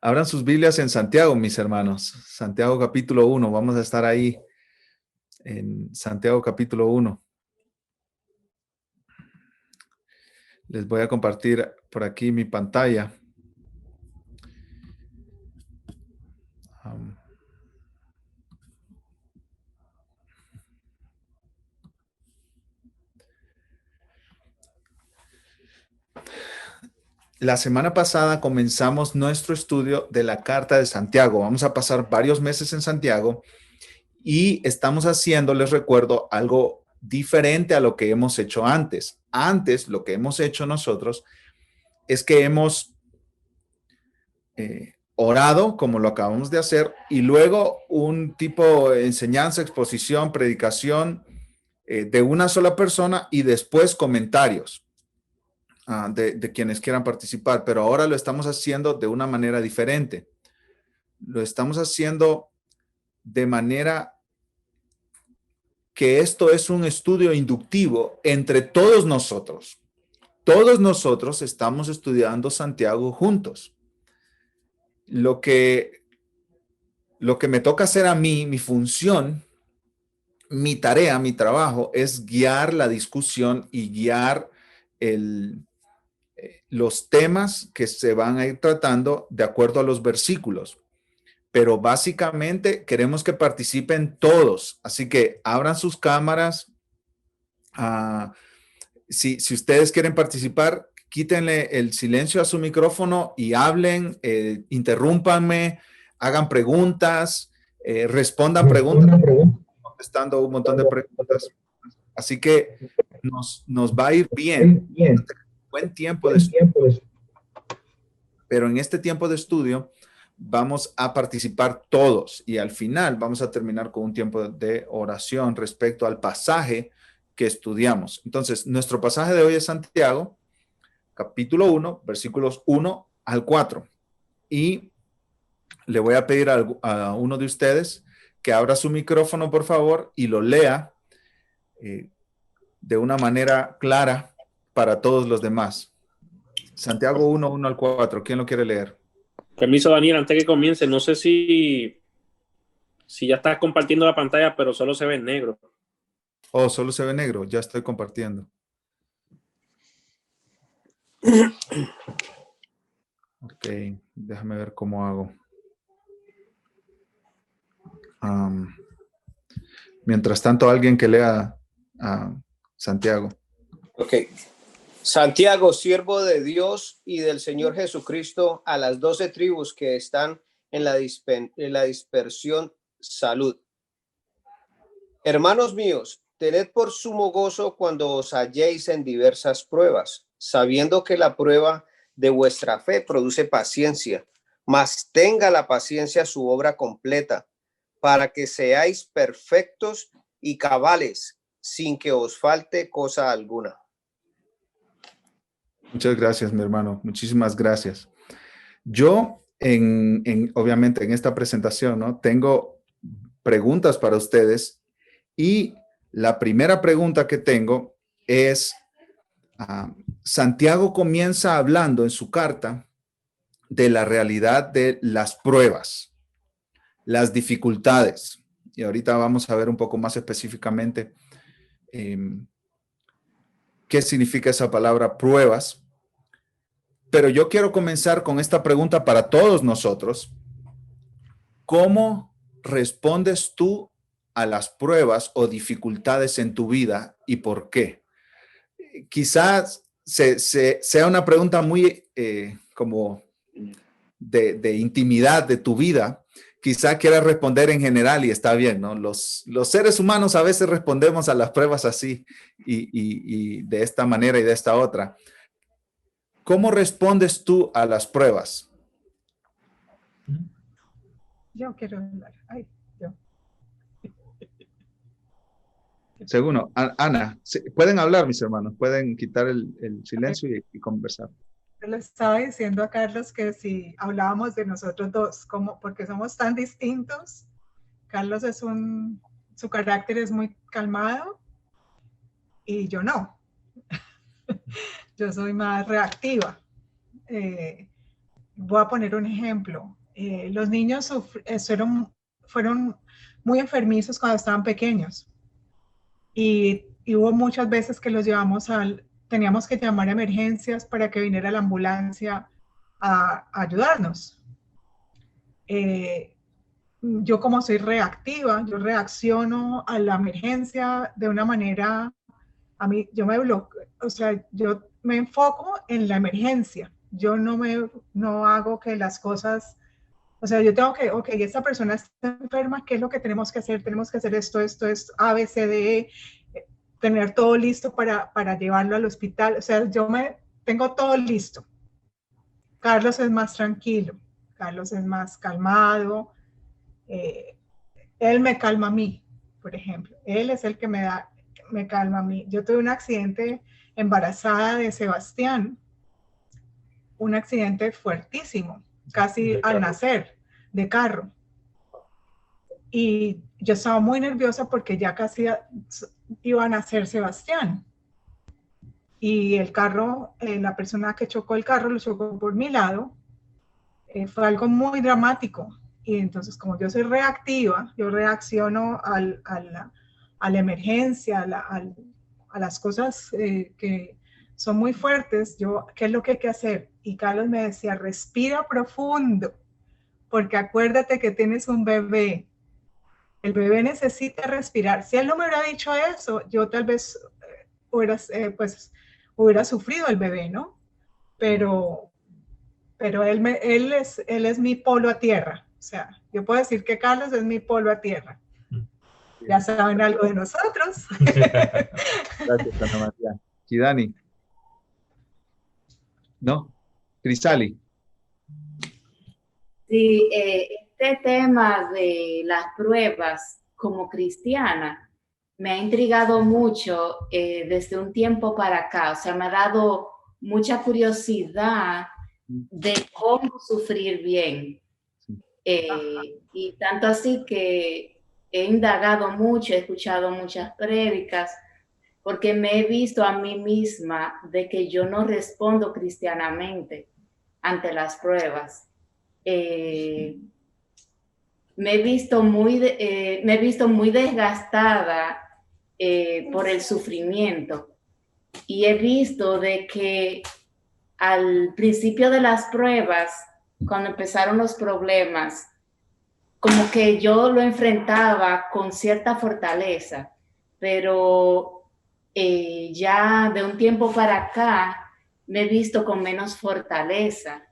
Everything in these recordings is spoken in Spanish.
Abran sus Biblias en Santiago, mis hermanos. Santiago capítulo 1. Vamos a estar ahí en Santiago capítulo 1. Les voy a compartir por aquí mi pantalla. La semana pasada comenzamos nuestro estudio de la Carta de Santiago. Vamos a pasar varios meses en Santiago y estamos haciendo, les recuerdo, algo diferente a lo que hemos hecho antes. Antes, lo que hemos hecho nosotros es que hemos orado, como lo acabamos de hacer, y luego un tipo de enseñanza, exposición, predicación de una sola persona y después comentarios. De quienes quieran participar, pero ahora lo estamos haciendo de una manera diferente. Lo estamos haciendo de manera que esto es un estudio inductivo entre todos nosotros. Todos nosotros estamos estudiando Santiago juntos. Lo que me toca hacer a mí, mi función, mi tarea, mi trabajo, es guiar la discusión y guiar los temas que se van a ir tratando de acuerdo a los versículos. Pero básicamente queremos que participen todos. Así que abran sus cámaras. Si ustedes quieren participar, quítenle el silencio a su micrófono y hablen, interrúmpanme, hagan preguntas, respondan preguntas, contestando un montón de preguntas. Así que nos va a ir bien. Buen tiempo de estudio. Pero en este tiempo de estudio vamos a participar todos y al final vamos a terminar con un tiempo de oración respecto al pasaje que estudiamos. Entonces, nuestro pasaje de hoy es Santiago, capítulo 1, versículos 1 al 4. Y le voy a pedir a uno de ustedes que abra su micrófono, por favor, y lo lea de una manera clara para todos los demás. Santiago 1, 1 al 4. ¿Quién lo quiere leer? Permiso, Daniel, antes que comience, no sé si ya estás compartiendo la pantalla, pero solo se ve en negro. Oh, solo se ve negro. Ya estoy compartiendo. Ok, déjame ver cómo hago. Mientras tanto, alguien que lea a Santiago. Ok. Santiago, siervo de Dios y del Señor Jesucristo, a las 12 tribus que están en la dispersión, salud. Hermanos míos, tened por sumo gozo cuando os halléis en diversas pruebas, sabiendo que la prueba de vuestra fe produce paciencia, mas tenga la paciencia su obra completa, para que seáis perfectos y cabales, sin que os falte cosa alguna. Muchas gracias, mi hermano. Muchísimas gracias. Yo, obviamente, en esta presentación, ¿no? Tengo preguntas para ustedes y la primera pregunta que tengo es, Santiago comienza hablando en su carta de la realidad de las pruebas, las dificultades. Y ahorita vamos a ver un poco más específicamente qué significa esa palabra pruebas. Pero yo quiero comenzar con esta pregunta para todos nosotros. ¿Cómo respondes tú a las pruebas o dificultades en tu vida y por qué? Quizás sea una pregunta muy como de intimidad de tu vida. Quizás quieras responder en general y está bien, ¿no? Los seres humanos a veces respondemos a las pruebas así y de esta manera y de esta otra. ¿Cómo respondes tú a las pruebas? Yo quiero hablar. Ay, yo. Seguro. Ana, pueden hablar, mis hermanos. Pueden quitar el silencio y conversar. Yo le estaba diciendo a Carlos que si hablábamos de nosotros dos, porque somos tan distintos. Carlos su carácter es muy calmado y yo no. Yo soy más reactiva. voy a poner un ejemplo. Los niños fueron muy enfermizos cuando estaban pequeños y hubo muchas veces que los llevamos teníamos que llamar a emergencias para que viniera la ambulancia a ayudarnos. Yo como soy reactiva, yo reacciono a la emergencia de una manera, yo me bloqueo, o sea, yo me enfoco en la emergencia. Yo no hago que las cosas, o sea, yo tengo que, ok, esta persona está enferma, ¿qué es lo que tenemos que hacer? Tenemos que hacer esto, A, B, C, D, E, tener todo listo para llevarlo al hospital. O sea, tengo todo listo. Carlos es más tranquilo, Carlos es más calmado. Él me calma a mí, por ejemplo. Él es el que me calma a mí. Yo tuve un accidente embarazada de Sebastián, un accidente fuertísimo, casi al nacer, de carro. Y yo estaba muy nerviosa porque ya casi iba a nacer Sebastián. Y el carro, la persona que chocó el carro lo chocó por mi lado. Fue algo muy dramático. Y entonces, como yo soy reactiva, yo reacciono a la emergencia, a las cosas que son muy fuertes. ¿Qué es lo que hay que hacer? Y Carlos me decía, respira profundo, porque acuérdate que tienes un bebé. El bebé necesita respirar. Si él no me hubiera dicho eso, yo tal vez hubiera sufrido el bebé, ¿no? Pero él es mi polo a tierra. O sea, yo puedo decir que Carlos es mi polo a tierra. Ya saben algo de nosotros. Gracias, Ana María. ¿Y Dani? ¿No? Crisali. Sí, este tema de las pruebas como cristiana me ha intrigado mucho desde un tiempo para acá. O sea, me ha dado mucha curiosidad de cómo sufrir bien. Y tanto así que he indagado mucho, he escuchado muchas prédicas, porque me he visto a mí misma de que yo no respondo cristianamente ante las pruebas. Me he visto muy desgastada por el sufrimiento, y he visto de que al principio de las pruebas, cuando empezaron los problemas, como que yo lo enfrentaba con cierta fortaleza, pero ya de un tiempo para acá me he visto con menos fortaleza.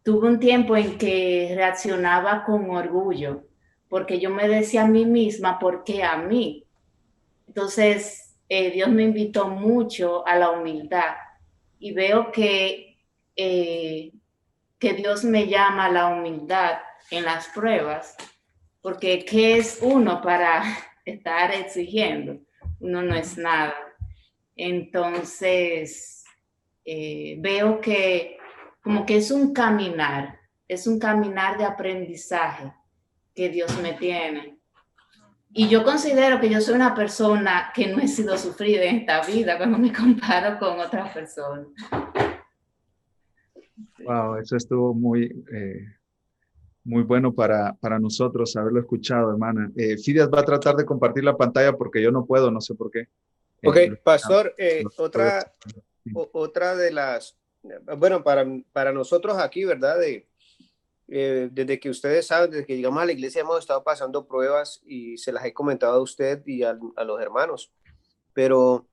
Tuve un tiempo en que reaccionaba con orgullo, porque yo me decía a mí misma, ¿por qué a mí? Entonces, Dios me invitó mucho a la humildad, y veo que Dios me llama a la humildad en las pruebas, porque ¿qué es uno para estar exigiendo? Uno no es nada. Entonces, veo que como que es un caminar de aprendizaje que Dios me tiene. Y yo considero que yo soy una persona que no he sido sufrida en esta vida cuando me comparo con otras personas. Wow, eso estuvo muy bueno para nosotros haberlo escuchado, hermana. Fidias va a tratar de compartir la pantalla porque yo no puedo, no sé por qué. Ok, pastor, otra de las, bueno, para nosotros aquí, ¿verdad? Desde que ustedes saben, desde que llegamos a la iglesia hemos estado pasando pruebas y se las he comentado a usted y a los hermanos, pero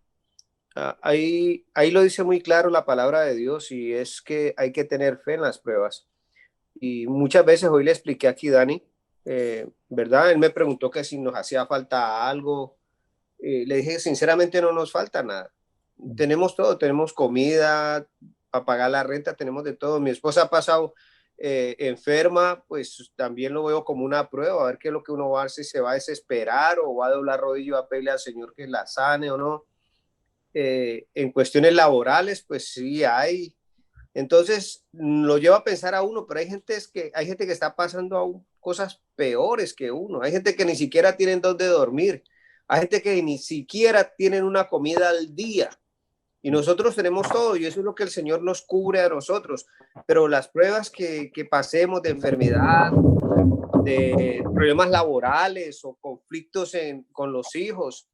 ahí lo dice muy claro la palabra de Dios, y es que hay que tener fe en las pruebas. Y muchas veces hoy le expliqué aquí, Dani, ¿verdad? Él me preguntó que si nos hacía falta algo. Le dije, sinceramente no nos falta nada. Tenemos todo, tenemos comida, para pagar la renta, tenemos de todo. Mi esposa ha pasado enferma, pues también lo veo como una prueba, a ver qué es lo que uno va a hacer, si se va a desesperar o va a doblar rodillo y va a pedirle al Señor que la sane o no. En cuestiones laborales, pues sí hay. Entonces lo lleva a pensar a uno, pero hay gente que está pasando aún cosas peores que uno. Hay gente que ni siquiera tienen dónde dormir. Hay gente que ni siquiera tienen una comida al día. Y nosotros tenemos todo, y eso es lo que el Señor nos cubre a nosotros. Pero las pruebas que pasemos de enfermedad, de problemas laborales o conflictos con los hijos,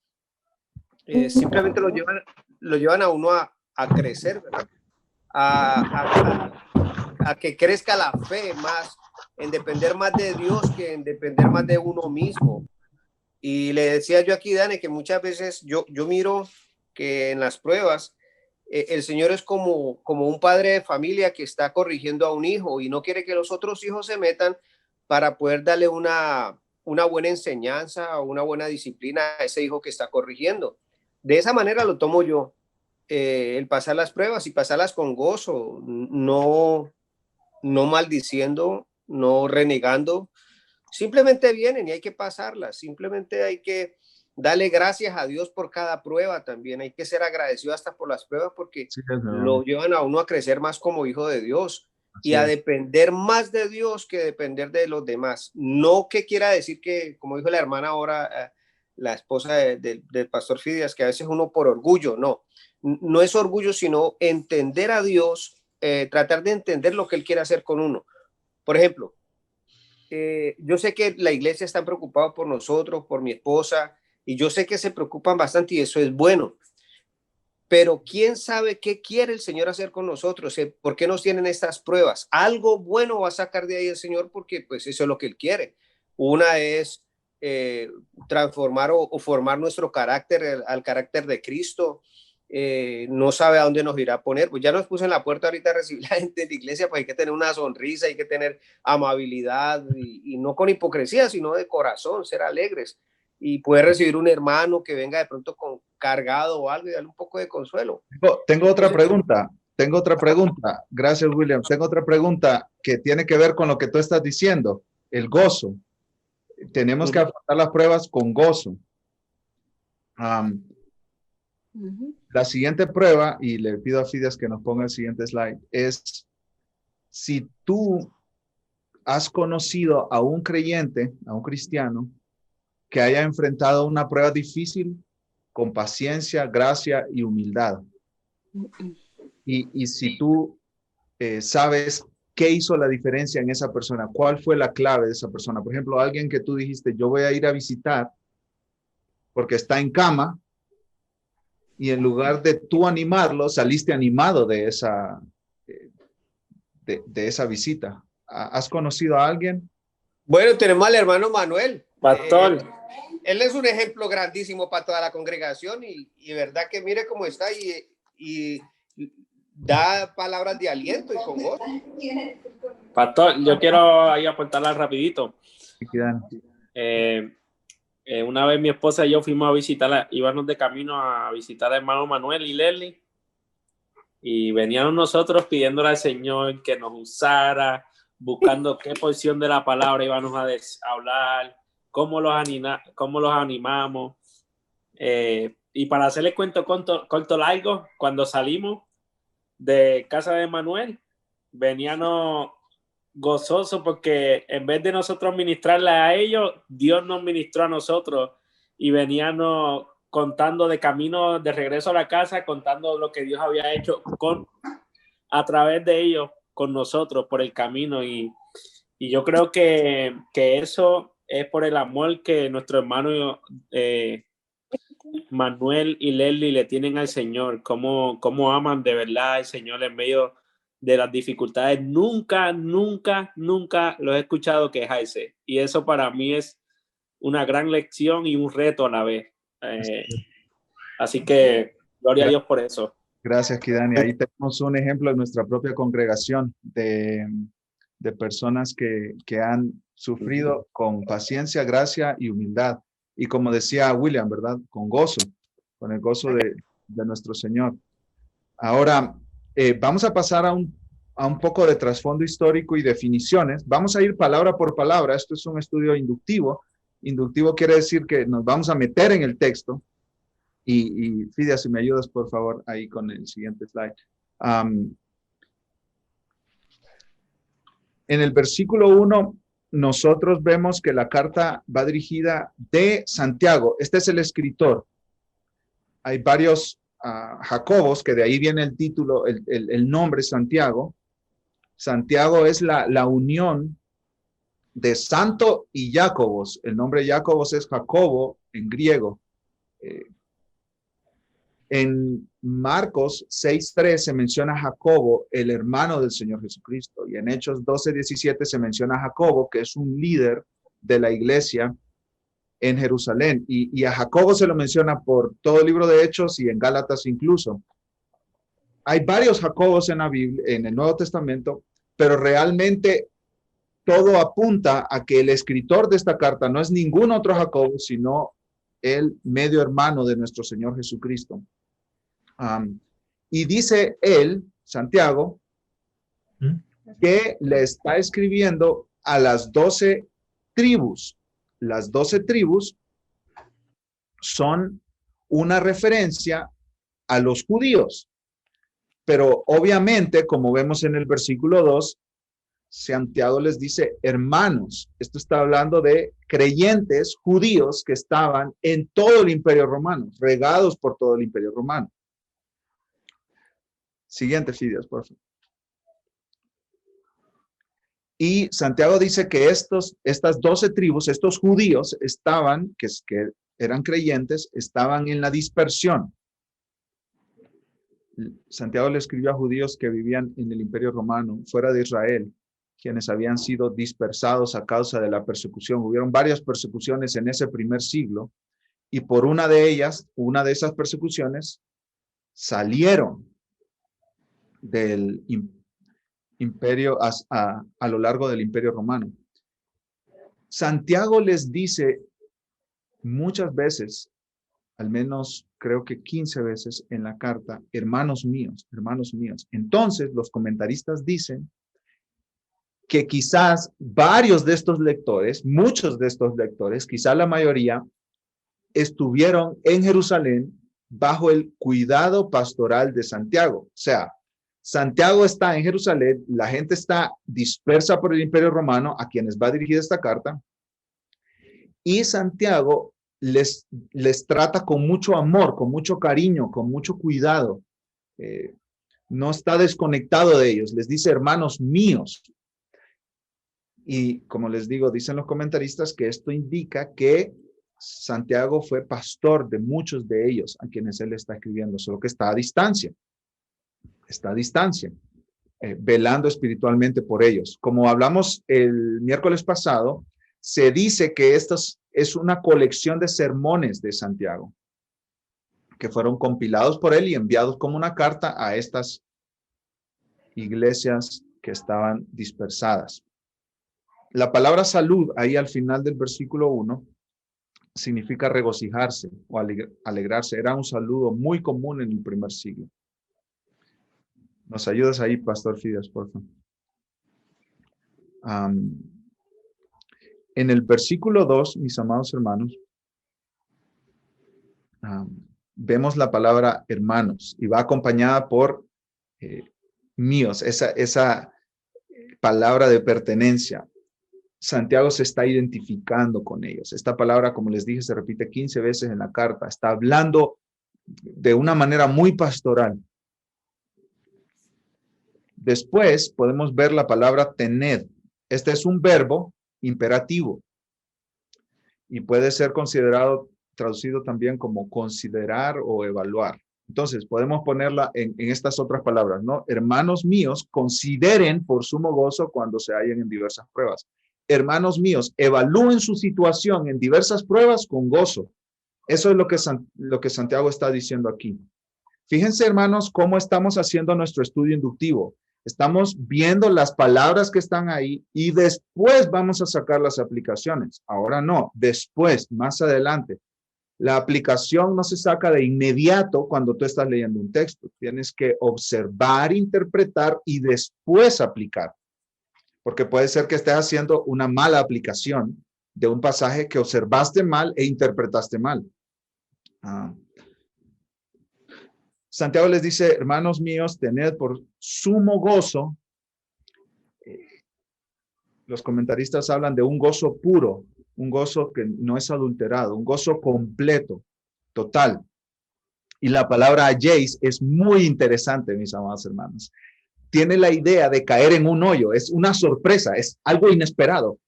simplemente lo llevan a uno a crecer, ¿verdad? A que crezca la fe más, en depender más de Dios que en depender más de uno mismo. Y le decía yo aquí, Dani, que muchas veces yo miro que en las pruebas el Señor es como un padre de familia que está corrigiendo a un hijo y no quiere que los otros hijos se metan para poder darle una buena enseñanza o una buena disciplina a ese hijo que está corrigiendo. De esa manera lo tomo yo, el pasar las pruebas y pasarlas con gozo, no maldiciendo, no renegando. Simplemente vienen y hay que pasarlas, simplemente hay que darle gracias a Dios por cada prueba también, hay que ser agradecido hasta por las pruebas porque sí, lo llevan a uno a crecer más como hijo de Dios y a depender más de Dios que depender de los demás. No que quiera decir que, como dijo la hermana ahora, la esposa del pastor Fidias, que a veces uno por orgullo, no es orgullo, sino entender a Dios, tratar de entender lo que Él quiere hacer con uno. Por ejemplo, yo sé que la iglesia está preocupada por nosotros, por mi esposa, y yo sé que se preocupan bastante y eso es bueno. Pero ¿quién sabe qué quiere el Señor hacer con nosotros? ¿Por qué nos tienen estas pruebas? Algo bueno va a sacar de ahí el Señor porque pues eso es lo que Él quiere. Una es transformar o formar nuestro carácter al carácter de Cristo. No sabe a dónde nos irá a poner, pues ya nos puso en la puerta ahorita a recibir la gente de la iglesia, pues hay que tener una sonrisa, hay que tener amabilidad y no con hipocresía, sino de corazón, ser alegres y poder recibir un hermano que venga de pronto con cargado o algo y darle un poco de consuelo. Tengo otra pregunta, gracias William, tengo otra pregunta que tiene que ver con lo que tú estás diciendo, el gozo. Tenemos que afrontar las pruebas con gozo. La siguiente prueba, y le pido a Fidias que nos ponga el siguiente slide, es si tú has conocido a un creyente, a un cristiano, que haya enfrentado una prueba difícil con paciencia, gracia y humildad. Y si tú sabes qué hizo la diferencia en esa persona, cuál fue la clave de esa persona. Por ejemplo, alguien que tú dijiste, yo voy a ir a visitar porque está en cama, y en lugar de tú animarlo, saliste animado de esa visita. ¿Has conocido a alguien? Bueno, tenemos al hermano Manuel. Pastor. Él es un ejemplo grandísimo para toda la congregación y verdad que mire cómo está y da palabras de aliento y con voz. Pastor, yo quiero ahí aportarla rapidito. Una vez mi esposa y yo fuimos a visitar, íbamos de camino a visitar al hermano Manuel y Leslie y veníamos nosotros pidiéndole al Señor que nos usara, buscando qué porción de la palabra íbamos a hablar, cómo los animamos. Y para hacerle cuento corto largo, cuando salimos de casa de Manuel, veníamos gozosos porque en vez de nosotros ministrarle a ellos, Dios nos ministró a nosotros y veníamos contando de camino de regreso a la casa, contando lo que Dios había hecho a través de ellos con nosotros por el camino y yo creo que eso es por el amor que nuestro hermano Manuel y Leslie le tienen al Señor, cómo aman de verdad al Señor en medio de las dificultades. Nunca los he escuchado quejarse y eso para mí es una gran lección y un reto a la vez. Así que gloria a Dios por eso. Gracias, Kidani. Ahí tenemos un ejemplo de nuestra propia congregación de personas que han sufrido con paciencia, gracia y humildad. Y como decía William, ¿verdad? Con gozo, con el gozo de nuestro Señor. Ahora, vamos a pasar a un poco de trasfondo histórico y definiciones. Vamos a ir palabra por palabra. Esto es un estudio inductivo. Inductivo quiere decir que nos vamos a meter en el texto. Y Fidia, si me ayudas, por favor, ahí con el siguiente slide. En el versículo 1, nosotros vemos que la carta va dirigida de Santiago. Este es el escritor. Hay varios Jacobos, que de ahí viene el título, el nombre Santiago. Santiago es la unión de Santo y Jacobos. El nombre Jacobos es Jacobo en griego. En Marcos 6:3 se menciona a Jacobo, el hermano del Señor Jesucristo, y en Hechos 12:17 se menciona a Jacobo, que es un líder de la iglesia en Jerusalén, y a Jacobo se lo menciona por todo el libro de Hechos y en Gálatas incluso. Hay varios Jacobos en la Biblia, en el Nuevo Testamento, pero realmente todo apunta a que el escritor de esta carta no es ningún otro Jacobo, sino el medio hermano de nuestro Señor Jesucristo. Y dice él, Santiago, que le está escribiendo a las 12 tribus. Las 12 tribus son una referencia a los judíos. Pero obviamente, como vemos en el versículo 2, Santiago les dice hermanos. Esto está hablando de creyentes judíos que estaban en todo el Imperio Romano, regados por todo el Imperio Romano. Siguiente, Fidias, por favor. Y Santiago dice que estas 12 tribus, estos judíos estaban, que eran creyentes, estaban en la dispersión. Santiago le escribió a judíos que vivían en el Imperio Romano, fuera de Israel, quienes habían sido dispersados a causa de la persecución. Hubieron varias persecuciones en ese primer siglo, y por una de esas persecuciones, salieron del imperio a lo largo del Imperio Romano. Santiago les dice muchas veces, al menos creo que 15 veces en la carta, hermanos míos, hermanos míos. Entonces los comentaristas dicen que quizás varios de estos lectores, muchos de estos lectores, quizás la mayoría, estuvieron en Jerusalén bajo el cuidado pastoral de Santiago. O sea, Santiago está en Jerusalén, la gente está dispersa por el Imperio Romano a quienes va dirigida esta carta, y Santiago les trata con mucho amor, con mucho cariño, con mucho cuidado. No está desconectado de ellos, les dice hermanos míos. Y como les digo, dicen los comentaristas que esto indica que Santiago fue pastor de muchos de ellos a quienes él está escribiendo, solo que está a distancia. Está a distancia, velando espiritualmente por ellos. Como hablamos el miércoles pasado, se dice que esta es una colección de sermones de Santiago, que fueron compilados por él y enviados como una carta a estas iglesias que estaban dispersadas. La palabra salud, ahí al final del versículo 1, significa regocijarse o alegrarse. Era un saludo muy común en el primer siglo. ¿Nos ayudas ahí, Pastor Fides, por favor? En el versículo 2, mis amados hermanos, vemos la palabra hermanos y va acompañada por míos, esa palabra de pertenencia. Santiago se está identificando con ellos. Esta palabra, como les dije, se repite 15 veces en la carta. Está hablando de una manera muy pastoral. Después podemos ver la palabra tened. Este es un verbo imperativo y puede ser traducido también como considerar o evaluar. Entonces, podemos ponerla en estas otras palabras, ¿no? Hermanos míos, consideren por sumo gozo cuando se hallen en diversas pruebas. Hermanos míos, evalúen su situación en diversas pruebas con gozo. Eso es lo que Santiago está diciendo aquí. Fíjense, hermanos, cómo estamos haciendo nuestro estudio inductivo. Estamos viendo las palabras que están ahí y después vamos a sacar las aplicaciones. Ahora no, después, más adelante. La aplicación no se saca de inmediato cuando tú estás leyendo un texto. Tienes que observar, interpretar y después aplicar. Porque puede ser que estés haciendo una mala aplicación de un pasaje que observaste mal e interpretaste mal. Santiago les dice, hermanos míos, tened por sumo gozo. Los comentaristas hablan de un gozo puro, un gozo que no es adulterado, un gozo completo, total. Y la palabra Jace es muy interesante, mis amados hermanos. Tiene la idea de caer en un hoyo, es una sorpresa, es algo inesperado.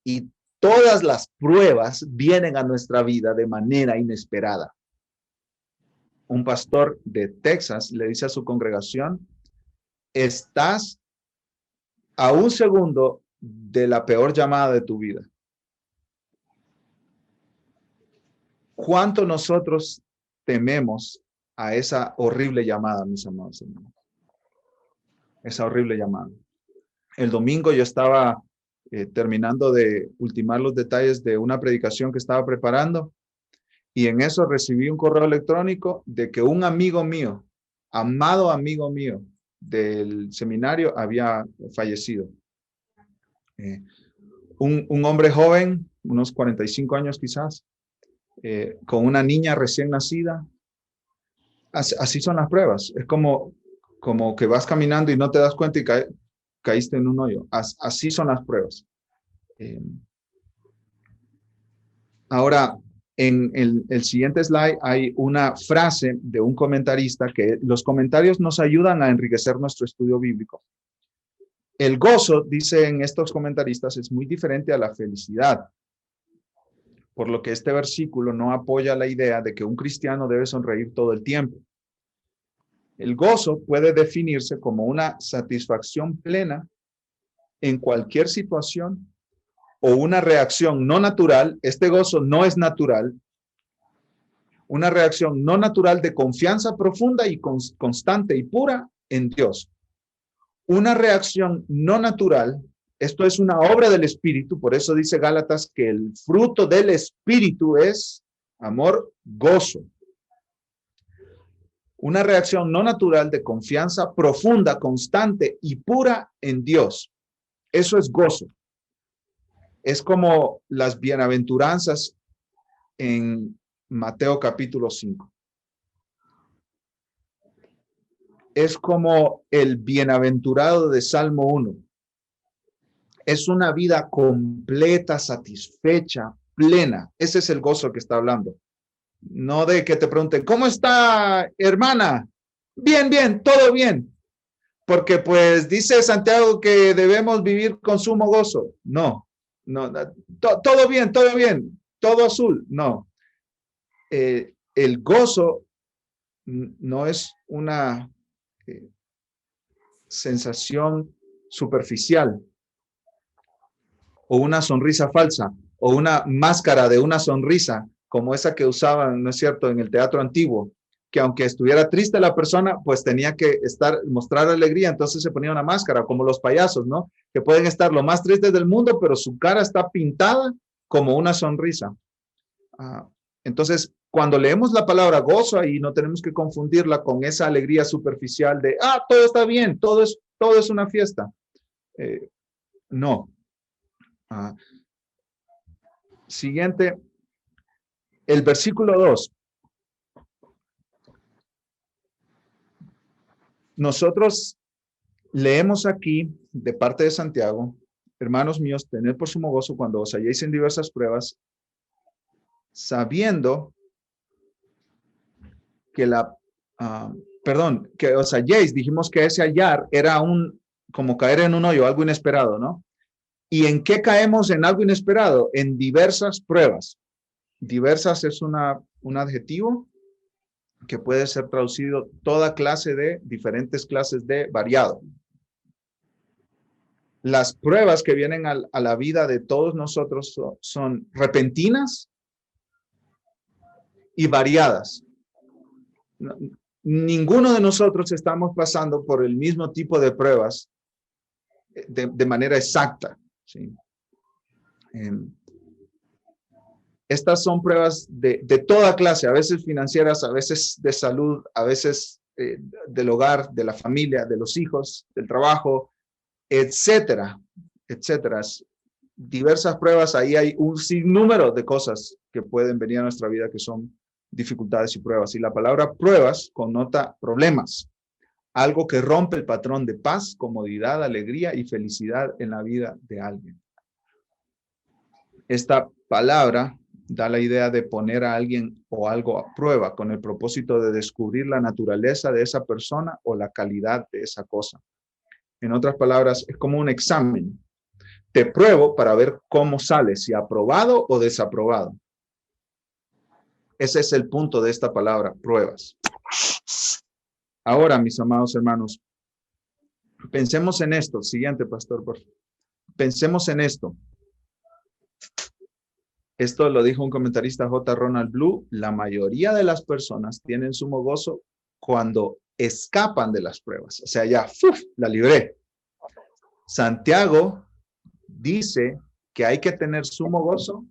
Y todas las pruebas vienen a nuestra vida de manera inesperada. Un pastor de Texas le dice a su congregación, estás a un segundo de la peor llamada de tu vida. ¿Cuánto nosotros tememos a esa horrible llamada, mis amados hermanos? Esa horrible llamada. El domingo yo estaba terminando de ultimar los detalles de una predicación que estaba preparando y en eso recibí un correo electrónico de que un amigo mío, amado amigo mío del seminario, había fallecido. Un hombre joven, unos 45 años quizás, con una niña recién nacida. Así son las pruebas. Es como que vas caminando y no te das cuenta y caíste en un hoyo. Así son las pruebas. Ahora, en el siguiente slide hay una frase de un comentarista que los comentarios nos ayudan a enriquecer nuestro estudio bíblico. El gozo, dicen estos comentaristas, es muy diferente a la felicidad. Por lo que este versículo no apoya la idea de que un cristiano debe sonreír todo el tiempo. El gozo puede definirse como una satisfacción plena en cualquier situación o una reacción no natural. Este gozo no es natural. Una reacción no natural de confianza profunda y constante y pura en Dios. Una reacción no natural, esto es una obra del Espíritu, por eso dice Gálatas que el fruto del Espíritu es amor, gozo. Una reacción no natural de confianza profunda, constante y pura en Dios. Eso es gozo. Es como las bienaventuranzas en Mateo capítulo 5. Es como el bienaventurado de Salmo 1. Es una vida completa, satisfecha, plena. Ese es el gozo que está hablando. No de que te pregunten, ¿cómo está, hermana? Bien, bien, todo bien. Porque pues dice Santiago que debemos vivir con sumo gozo. No, todo bien, todo azul. No. El gozo no es una sensación superficial o una sonrisa falsa o una máscara de una sonrisa como esa que usaban, ¿no es cierto?, en el teatro antiguo, que aunque estuviera triste la persona, pues tenía que mostrar alegría, entonces se ponía una máscara, como los payasos, ¿no? Que pueden estar lo más tristes del mundo, pero su cara está pintada como una sonrisa. Entonces, cuando leemos la palabra gozo, ahí no tenemos que confundirla con esa alegría superficial de, todo está bien, todo es una fiesta. No. Siguiente. El versículo 2. Nosotros leemos aquí de parte de Santiago, hermanos míos, tened por sumo gozo cuando os halléis en diversas pruebas, sabiendo que que os halléis, dijimos que ese hallar era como caer en un hoyo, algo inesperado, ¿no? ¿Y en qué caemos en algo inesperado? En diversas pruebas. Diversas es un adjetivo que puede ser traducido diferentes clases de variado. Las pruebas que vienen a la vida de todos nosotros son repentinas y variadas. Ninguno de nosotros estamos pasando por el mismo tipo de pruebas de manera exacta, ¿sí? Estas son pruebas de toda clase, a veces financieras, a veces de salud, a veces del hogar, de la familia, de los hijos, del trabajo, etcétera, etcétera. Diversas pruebas, ahí hay un sinnúmero de cosas que pueden venir a nuestra vida que son dificultades y pruebas. Y la palabra pruebas connota problemas, algo que rompe el patrón de paz, comodidad, alegría y felicidad en la vida de alguien. Esta palabra da la idea de poner a alguien o algo a prueba con el propósito de descubrir la naturaleza de esa persona o la calidad de esa cosa. En otras palabras, es como un examen. Te pruebo para ver cómo sales, si aprobado o desaprobado. Ese es el punto de esta palabra, pruebas. Ahora, mis amados hermanos, pensemos en esto. Siguiente, pastor, por favor. Pensemos en esto. Esto lo dijo un comentarista, J. Ronald Blue. La mayoría de las personas tienen sumo gozo cuando escapan de las pruebas. O sea, ya, ¡fuf!, la libré. Santiago dice que hay que tener sumo gozo.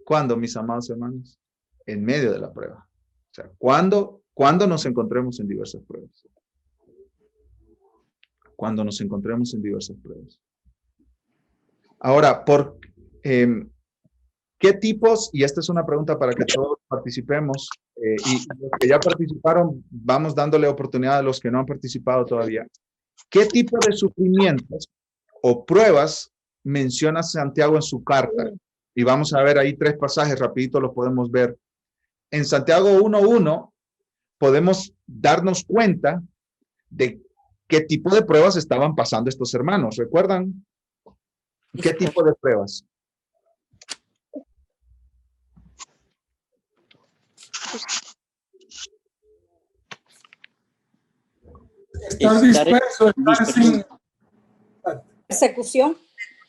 ¿Cuándo, mis amados hermanos? En medio de la prueba. O sea, cuando nos encontremos en diversas pruebas. Cuando nos encontremos en diversas pruebas. Ahora, ¿qué tipos? Y esta es una pregunta para que todos participemos. Y los que ya participaron, vamos dándole oportunidad a los que no han participado todavía. ¿Qué tipo de sufrimientos o pruebas menciona Santiago en su carta? Y vamos a ver ahí 3 pasajes, rapidito los podemos ver. En Santiago 1:1 podemos darnos cuenta de qué tipo de pruebas estaban pasando estos hermanos. ¿Recuerdan? ¿Qué tipo de pruebas? Estar disperso, estar sin persecución.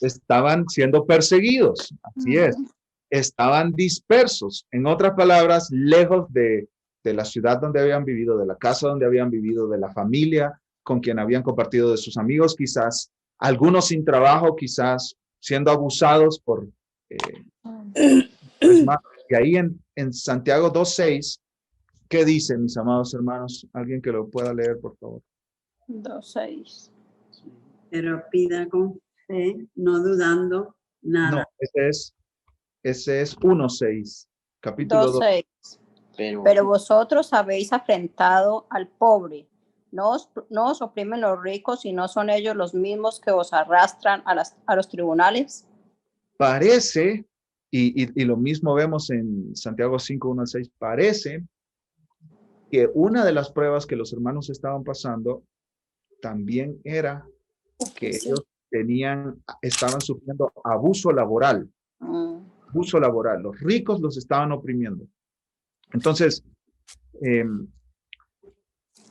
Estaban siendo perseguidos, así es. Estaban dispersos, en otras palabras, lejos de la ciudad donde habían vivido, de la casa donde habían vivido, de la familia con quien habían compartido, de sus amigos quizás, algunos sin trabajo quizás, siendo abusados por... y ahí en Santiago 2:6, ¿qué dice, mis amados hermanos? Alguien que lo pueda leer, por favor. 2:6. Pero pida con fe, no dudando nada. No, ese es 1:6, capítulo 2. 2:6. Pero vosotros habéis afrentado al pobre. No os oprimen los ricos y no son ellos los mismos que os arrastran a los tribunales. Parece, y lo mismo vemos en Santiago 5:1-6, parece que una de las pruebas que los hermanos estaban pasando también era que ellos estaban sufriendo abuso laboral. Abuso laboral. Los ricos los estaban oprimiendo. Entonces,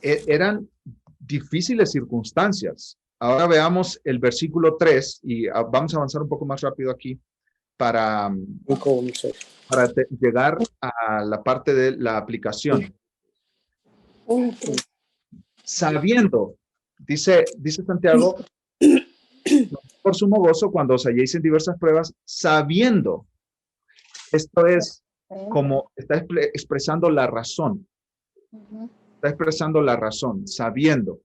eran difíciles circunstancias. Ahora veamos el versículo 3 y vamos a avanzar un poco más rápido aquí para llegar a la parte de la aplicación. Sabiendo, dice Santiago, por sumo gozo cuando os halléis en diversas pruebas, sabiendo. Esto es como está expresando la razón. Está expresando la razón, sabiendo.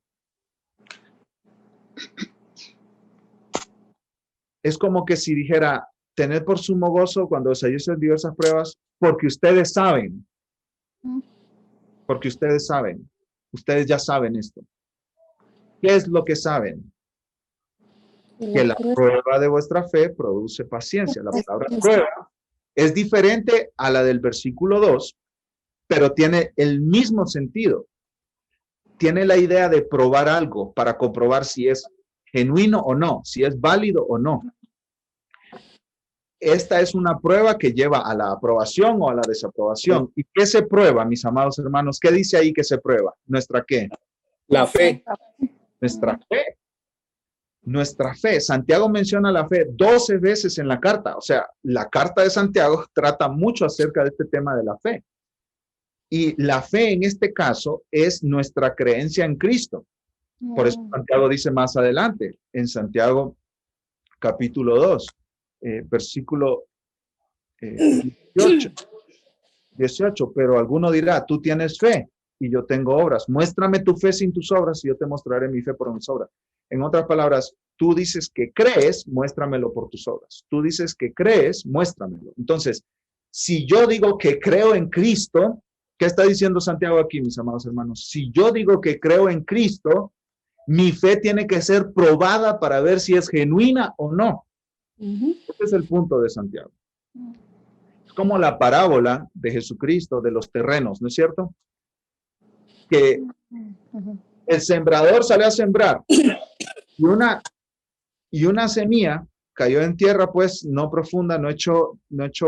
Es como que si dijera, tened por sumo gozo cuando os halléis en diversas pruebas, porque ustedes saben. Porque ustedes saben. Ustedes ya saben esto. ¿Qué es lo que saben? Que la prueba de vuestra fe produce paciencia. La palabra prueba es diferente a la del versículo 2, pero tiene el mismo sentido. Tiene la idea de probar algo para comprobar si es genuino o no, si es válido o no. Esta es una prueba que lleva a la aprobación o a la desaprobación. ¿Y qué se prueba, mis amados hermanos? ¿Qué dice ahí que se prueba? ¿Nuestra qué? La fe. Nuestra fe. Nuestra fe. Santiago menciona la fe 12 veces en la carta. O sea, la carta de Santiago trata mucho acerca de este tema de la fe. Y la fe en este caso es nuestra creencia en Cristo. Por eso Santiago dice más adelante, en Santiago capítulo 2, versículo 18, pero alguno dirá, tú tienes fe y yo tengo obras. Muéstrame tu fe sin tus obras y yo te mostraré mi fe por mis obras. En otras palabras, tú dices que crees, muéstramelo por tus obras. Tú dices que crees, muéstramelo. Entonces, si yo digo que creo en Cristo, ¿qué está diciendo Santiago aquí, mis amados hermanos? Si yo digo que creo en Cristo, mi fe tiene que ser probada para ver si es genuina o no. Ese es el punto de Santiago. Es como la parábola de Jesucristo de los terrenos, ¿no es cierto? Que el sembrador salió a sembrar y una semilla cayó en tierra, pues no profunda, no echó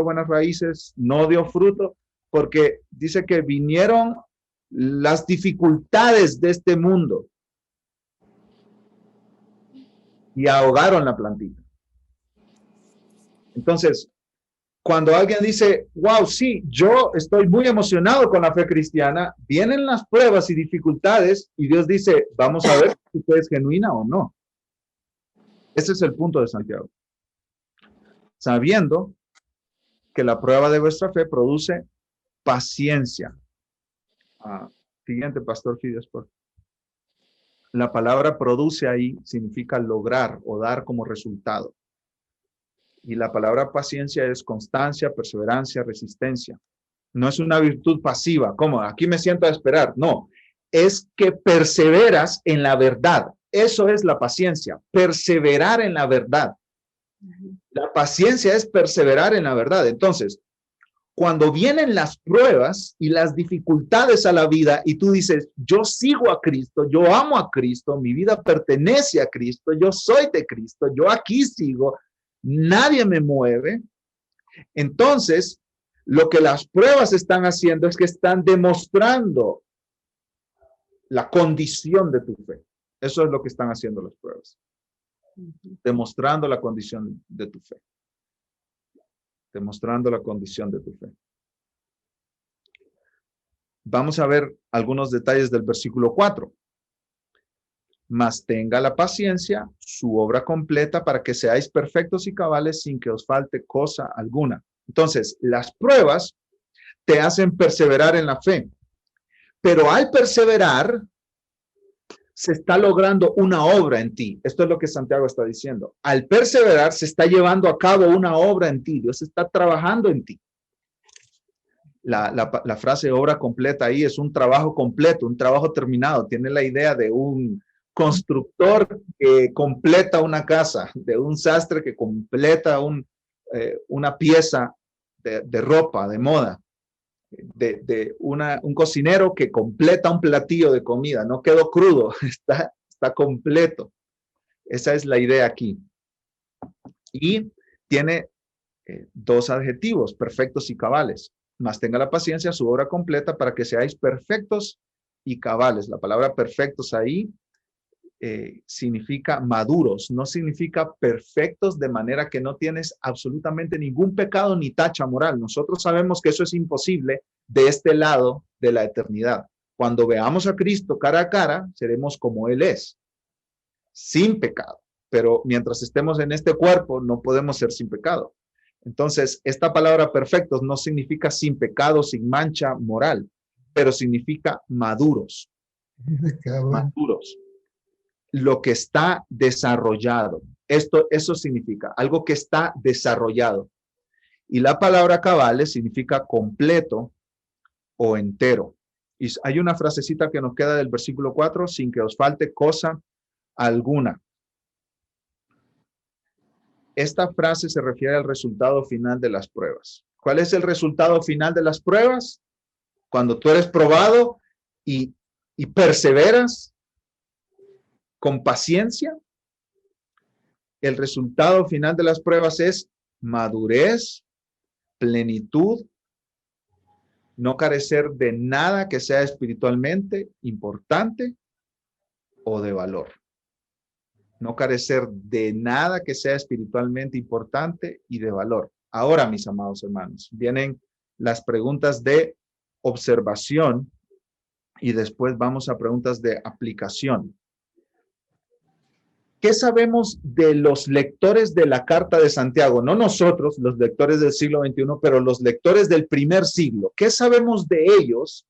buenas raíces, no dio fruto, porque dice que vinieron las dificultades de este mundo y ahogaron la plantita. Entonces, cuando alguien dice, wow, sí, yo estoy muy emocionado con la fe cristiana, vienen las pruebas y dificultades y Dios dice, vamos a ver si usted es genuina o no. Ese es el punto de Santiago. Sabiendo que la prueba de vuestra fe produce paciencia. Siguiente, Pastor Fides, por favor. La palabra produce ahí significa lograr o dar como resultado. Y la palabra paciencia es constancia, perseverancia, resistencia. No es una virtud pasiva, como aquí me siento a esperar. No, es que perseveras en la verdad. Eso es la paciencia, perseverar en la verdad. La paciencia es perseverar en la verdad. Entonces, cuando vienen las pruebas y las dificultades a la vida y tú dices, yo sigo a Cristo, yo amo a Cristo, mi vida pertenece a Cristo, yo soy de Cristo, yo aquí sigo, nadie me mueve. Entonces, lo que las pruebas están haciendo es que están demostrando la condición de tu fe. Eso es lo que están haciendo las pruebas. Demostrando la condición de tu fe. Demostrando la condición de tu fe. Vamos a ver algunos detalles del versículo 4. Mas tenga la paciencia, su obra completa, para que seáis perfectos y cabales sin que os falte cosa alguna. Entonces, las pruebas te hacen perseverar en la fe. Pero al perseverar, se está logrando una obra en ti. Esto es lo que Santiago está diciendo. Al perseverar, se está llevando a cabo una obra en ti. Dios está trabajando en ti. La frase obra completa ahí es un trabajo completo, un trabajo terminado. Tiene la idea de un constructor que completa una casa, de un sastre que completa una pieza de ropa, de moda, de un cocinero que completa un platillo de comida. No quedó crudo, está completo. Esa es la idea aquí. Y tiene dos adjetivos, perfectos y cabales. Mas tenga la paciencia, su obra completa, para que seáis perfectos y cabales. La palabra perfectos ahí significa maduros, no significa perfectos de manera que no tienes absolutamente ningún pecado ni tacha moral. Nosotros sabemos que eso es imposible de este lado de la eternidad. Cuando veamos a Cristo cara a cara, seremos como Él es, sin pecado. Pero mientras estemos en este cuerpo, no podemos ser sin pecado. Entonces, esta palabra perfectos no significa sin pecado, sin mancha moral, pero significa maduros. Maduros. Lo que está desarrollado. Eso significa algo que está desarrollado. Y la palabra cabales significa completo o entero. Y hay una frasecita que nos queda del versículo 4, sin que os falte cosa alguna. Esta frase se refiere al resultado final de las pruebas. ¿Cuál es el resultado final de las pruebas? Cuando tú eres probado y perseveras con paciencia, el resultado final de las pruebas es madurez, plenitud, no carecer de nada que sea espiritualmente importante o de valor. No carecer de nada que sea espiritualmente importante y de valor. Ahora, mis amados hermanos, vienen las preguntas de observación y después vamos a preguntas de aplicación. ¿Qué sabemos de los lectores de la carta de Santiago? No nosotros, los lectores del siglo XXI, pero los lectores del primer siglo. ¿Qué sabemos de ellos?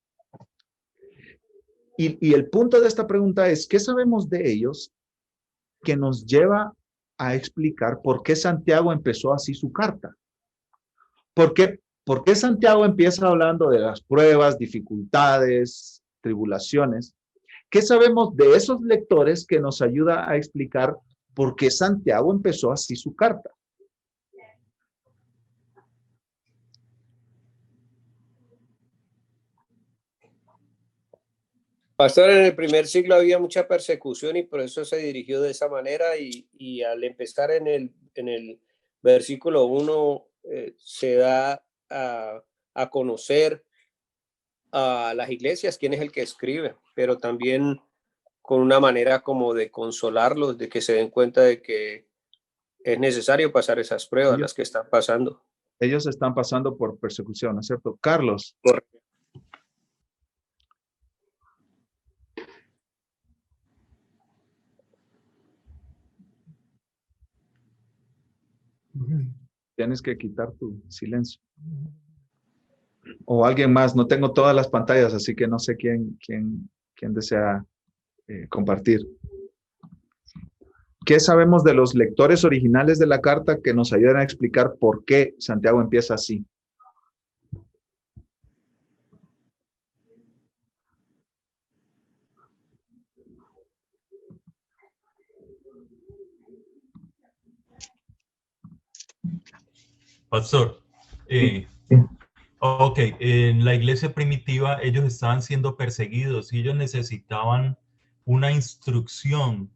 Y el punto de esta pregunta es, ¿qué sabemos de ellos que nos lleva a explicar por qué Santiago empezó así su carta? ¿Por qué Santiago empieza hablando de las pruebas, dificultades, tribulaciones? ¿Qué sabemos de esos lectores que nos ayuda a explicar por qué Santiago empezó así su carta? Pastor, en el primer siglo había mucha persecución y por eso se dirigió de esa manera y al empezar en el versículo 1 se da a conocer a las iglesias quién es el que escribe, pero también con una manera como de consolarlos, de que se den cuenta de que es necesario pasar esas pruebas, las que están pasando. Ellos están pasando por persecución, ¿no es cierto? Carlos. Correcto. Tienes que quitar tu silencio. O alguien más, no tengo todas las pantallas, así que no sé quién desea compartir. ¿Qué sabemos de los lectores originales de la carta que nos ayudan a explicar por qué Santiago empieza así? Pastor, ok, en la iglesia primitiva ellos estaban siendo perseguidos y ellos necesitaban una instrucción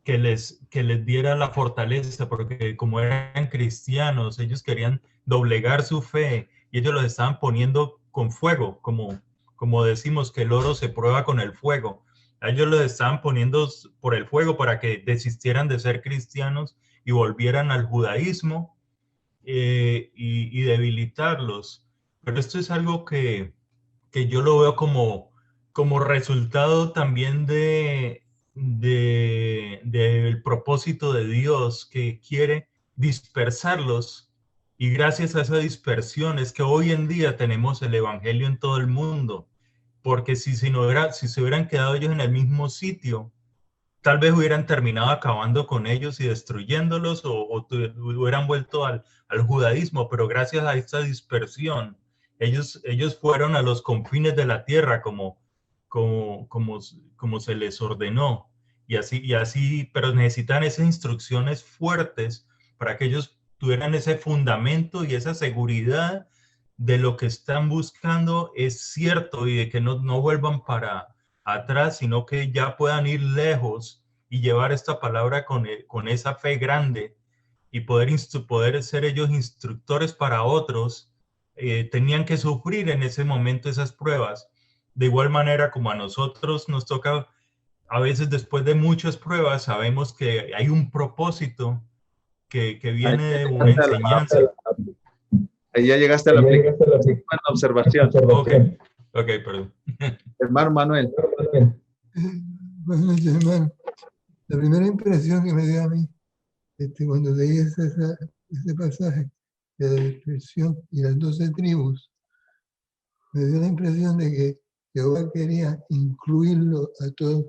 que les diera la fortaleza, porque como eran cristianos, ellos querían doblegar su fe y ellos los estaban poniendo con fuego, como decimos que el oro se prueba con el fuego. A ellos los estaban poniendo por el fuego para que desistieran de ser cristianos y volvieran al judaísmo y debilitarlos. Pero esto es algo que yo lo veo como resultado también del propósito de Dios, que quiere dispersarlos, y gracias a esa dispersión es que hoy en día tenemos el evangelio en todo el mundo, porque si se hubieran quedado ellos en el mismo sitio, tal vez hubieran terminado acabando con ellos y destruyéndolos o hubieran vuelto al judaísmo, pero gracias a esta dispersión, ellos fueron a los confines de la tierra como se les ordenó. Y así, pero necesitan esas instrucciones fuertes para que ellos tuvieran ese fundamento y esa seguridad de lo que están buscando es cierto y de que no vuelvan para atrás, sino que ya puedan ir lejos y llevar esta palabra con esa fe grande y poder ser ellos instructores para otros. Tenían que sufrir en ese momento esas pruebas. De igual manera como a nosotros nos toca, a veces después de muchas pruebas, sabemos que hay un propósito que viene de una enseñanza. Ahí ya llegaste a la aplicación. Observación. Ok, perdón. Hermano Manuel. Buenas noches, hermano. La primera impresión que me dio a mí cuando leí ese pasaje de la dispersión y las 12 tribus, me dio la impresión de que Jehová quería incluirlo a todos,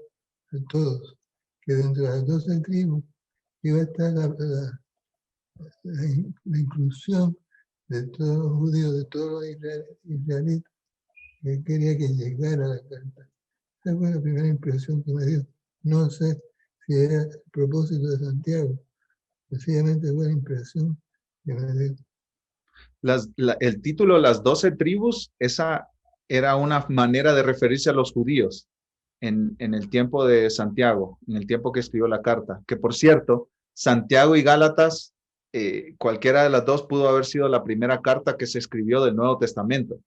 que dentro de las 12 tribus iba a estar la inclusión de todos los judíos, de todos los israelitas, que él quería que llegara a la carta. Esa fue la primera impresión que me dio. No sé si era el propósito de Santiago, sencillamente fue la impresión que me dio. El título Las 12 tribus, esa era una manera de referirse a los judíos en el tiempo de Santiago, en el tiempo que escribió la carta, que por cierto, Santiago y Gálatas, cualquiera de las dos pudo haber sido la primera carta que se escribió del Nuevo Testamento.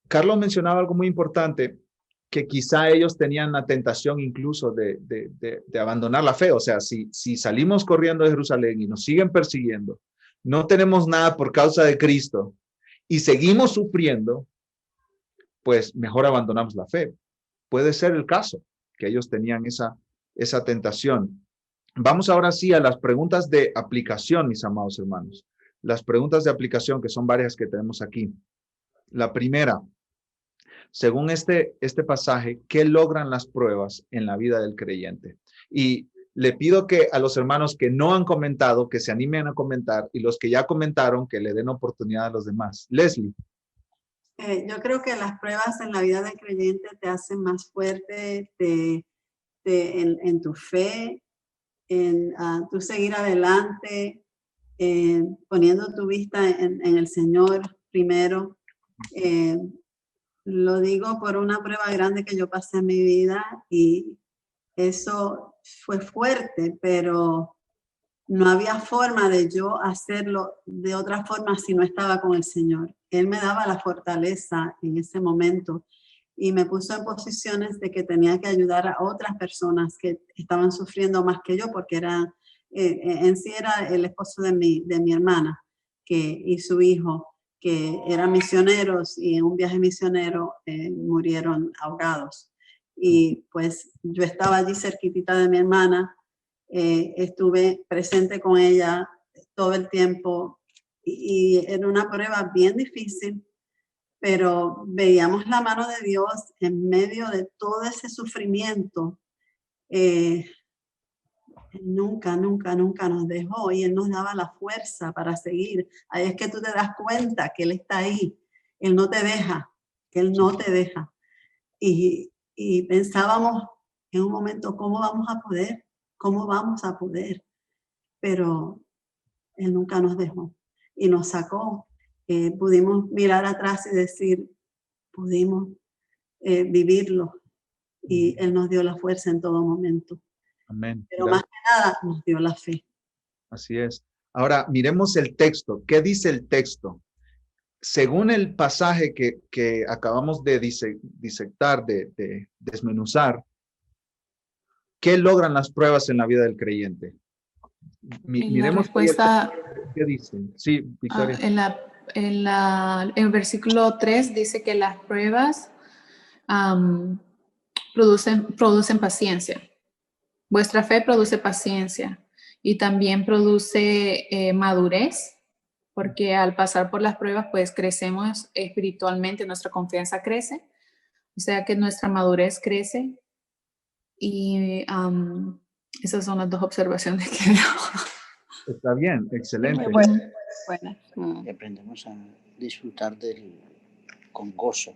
Carlos mencionaba algo muy importante, que quizá ellos tenían la tentación incluso de abandonar la fe. O sea, si salimos corriendo de Jerusalén y nos siguen persiguiendo, no tenemos nada por causa de Cristo y seguimos sufriendo, pues mejor abandonamos la fe. Puede ser el caso que ellos tenían esa tentación. Vamos ahora sí a las preguntas de aplicación, mis amados hermanos. Las preguntas de aplicación, que son varias que tenemos aquí. La primera, según este pasaje, ¿qué logran las pruebas en la vida del creyente? Y le pido que a los hermanos que no han comentado, que se animen a comentar, y los que ya comentaron, que le den oportunidad a los demás. Leslie. Yo creo que las pruebas en la vida del creyente te hacen más fuerte en tu fe, en tu seguir adelante, poniendo tu vista en el Señor primero. Lo digo por una prueba grande que yo pasé en mi vida y eso fue fuerte, pero no había forma de yo hacerlo de otra forma si no estaba con el Señor. Él me daba la fortaleza en ese momento y me puso en posiciones de que tenía que ayudar a otras personas que estaban sufriendo más que yo, porque en sí era el esposo de mi hermana y su hijo, que eran misioneros y en un viaje misionero murieron ahogados. Y pues yo estaba allí cerquitita de mi hermana, estuve presente con ella todo el tiempo y era una prueba bien difícil, pero veíamos la mano de Dios en medio de todo ese sufrimiento. Nunca nos dejó y Él nos daba la fuerza para seguir. Ahí es que tú te das cuenta que Él está ahí. Él no te deja, Él no te deja. Y pensábamos en un momento, ¿cómo vamos a poder? ¿Cómo vamos a poder? Pero Él nunca nos dejó y nos sacó. Pudimos mirar atrás y decir, pudimos vivirlo y Él nos dio la fuerza en todo momento. Amén. Pero más que nada nos dio la fe. Así es. Ahora, miremos el texto. ¿Qué dice el texto? Según el pasaje que acabamos de disectar, de desmenuzar, ¿qué logran las pruebas en la vida del creyente? Miremos respuesta, qué dice. Sí, Victoria. En el versículo 3 dice que las pruebas producen paciencia. Vuestra fe produce paciencia y también produce madurez, porque al pasar por las pruebas, pues crecemos espiritualmente, nuestra confianza crece, o sea que nuestra madurez crece y esas son las dos observaciones que veo. Está bien, excelente. Bueno. Y aprendemos a disfrutar con gozo.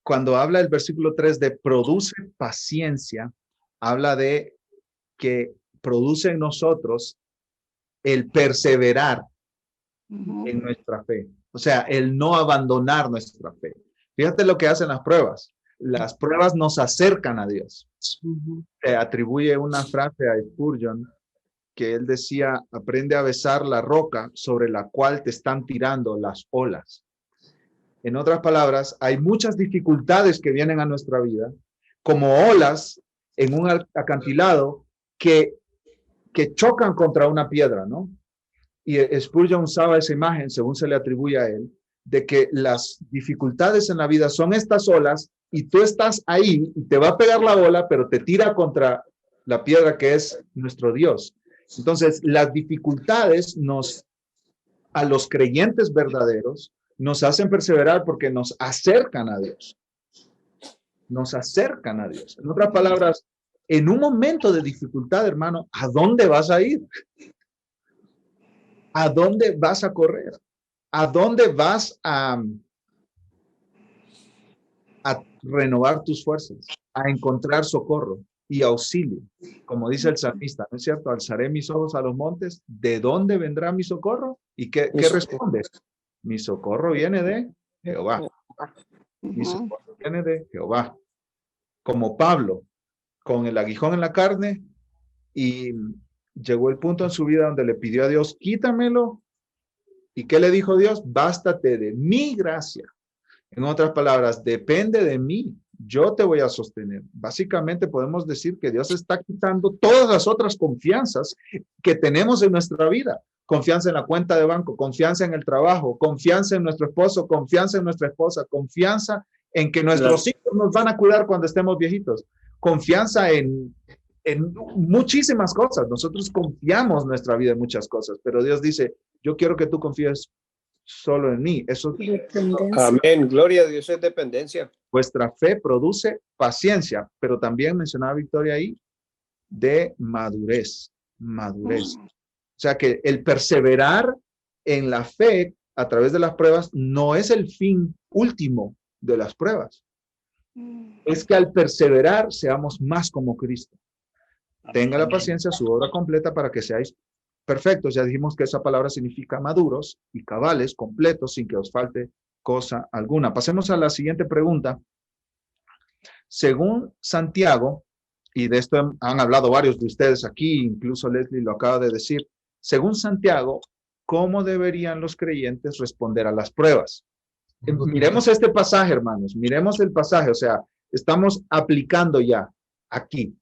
Cuando habla el versículo 3 de produce paciencia, habla de que produce en nosotros el perseverar en nuestra fe. O sea, el no abandonar nuestra fe. Fíjate lo que hacen las pruebas. Las pruebas nos acercan a Dios. Se atribuye una frase a Spurgeon que él decía, aprende a besar la roca sobre la cual te están tirando las olas. En otras palabras, hay muchas dificultades que vienen a nuestra vida, como olas en un acantilado que chocan contra una piedra, ¿no? Y Spurgeon usaba esa imagen, según se le atribuye a él, de que las dificultades en la vida son estas olas y tú estás ahí y te va a pegar la ola, pero te tira contra la piedra que es nuestro Dios. Entonces, las dificultades a los creyentes verdaderos nos hacen perseverar porque nos acercan a Dios. Nos acercan a Dios. En otras palabras, en un momento de dificultad, hermano, ¿a dónde vas a ir? ¿A dónde vas a correr? ¿A dónde vas a renovar tus fuerzas? A encontrar socorro y auxilio. Como dice el salmista, ¿no es cierto? Alzaré mis ojos a los montes. ¿De dónde vendrá mi socorro? ¿Y qué responde? Mi socorro viene de Jehová. Mi socorro viene de Jehová. Como Pablo, con el aguijón en la carne, y llegó el punto en su vida donde le pidió a Dios, quítamelo. ¿Y qué le dijo Dios? Bástate de mi gracia. En otras palabras, depende de mí. Yo te voy a sostener. Básicamente podemos decir que Dios está quitando todas las otras confianzas que tenemos en nuestra vida. Confianza en la cuenta de banco, confianza en el trabajo, confianza en nuestro esposo, confianza en nuestra esposa, confianza en que nuestros hijos nos van a cuidar cuando estemos viejitos, confianza en muchísimas cosas. Nosotros confiamos nuestra vida en muchas cosas, pero Dios dice, yo quiero que tú confíes solo en mí. Eso, amén, gloria a Dios, es dependencia. Vuestra fe produce paciencia, pero también mencionaba Victoria ahí, de madurez. O sea que el perseverar en la fe a través de las pruebas no es el fin último de las pruebas. Es que al perseverar seamos más como Cristo. Tenga la paciencia, su obra completa para que seáis perfectos. Ya dijimos que esa palabra significa maduros y cabales, completos, sin que os falte cosa alguna. Pasemos a la siguiente pregunta. Según Santiago, y de esto han hablado varios de ustedes aquí, incluso Leslie lo acaba de decir, según Santiago, ¿cómo deberían los creyentes responder a las pruebas? Miremos este pasaje, hermanos, miremos el pasaje, o sea, estamos aplicando ya aquí.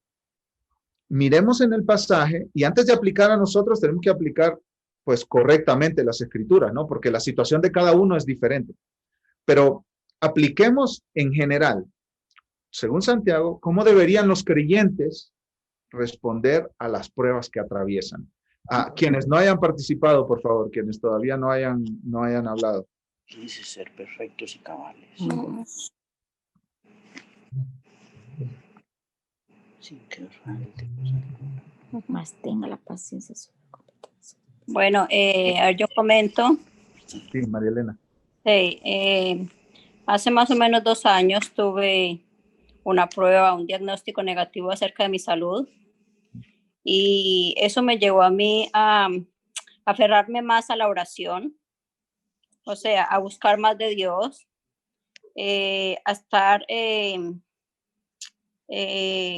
Miremos en el pasaje y antes de aplicar a nosotros tenemos que aplicar pues correctamente las escrituras, ¿no? Porque la situación de cada uno es diferente. Pero apliquemos en general, según Santiago, ¿cómo deberían los creyentes responder a las pruebas que atraviesan? A quienes no hayan participado, por favor, quienes todavía no hayan hablado. Dice ser perfectos y cabales. Sin que os falte cosa alguna. Más tenga la paciencia. Bueno, yo comento. Sí, María Elena. Sí, hace más o menos 2 años tuve una prueba, un diagnóstico negativo acerca de mi salud. Y eso me llevó a mí a aferrarme más a la oración, o sea, a buscar más de Dios, a estar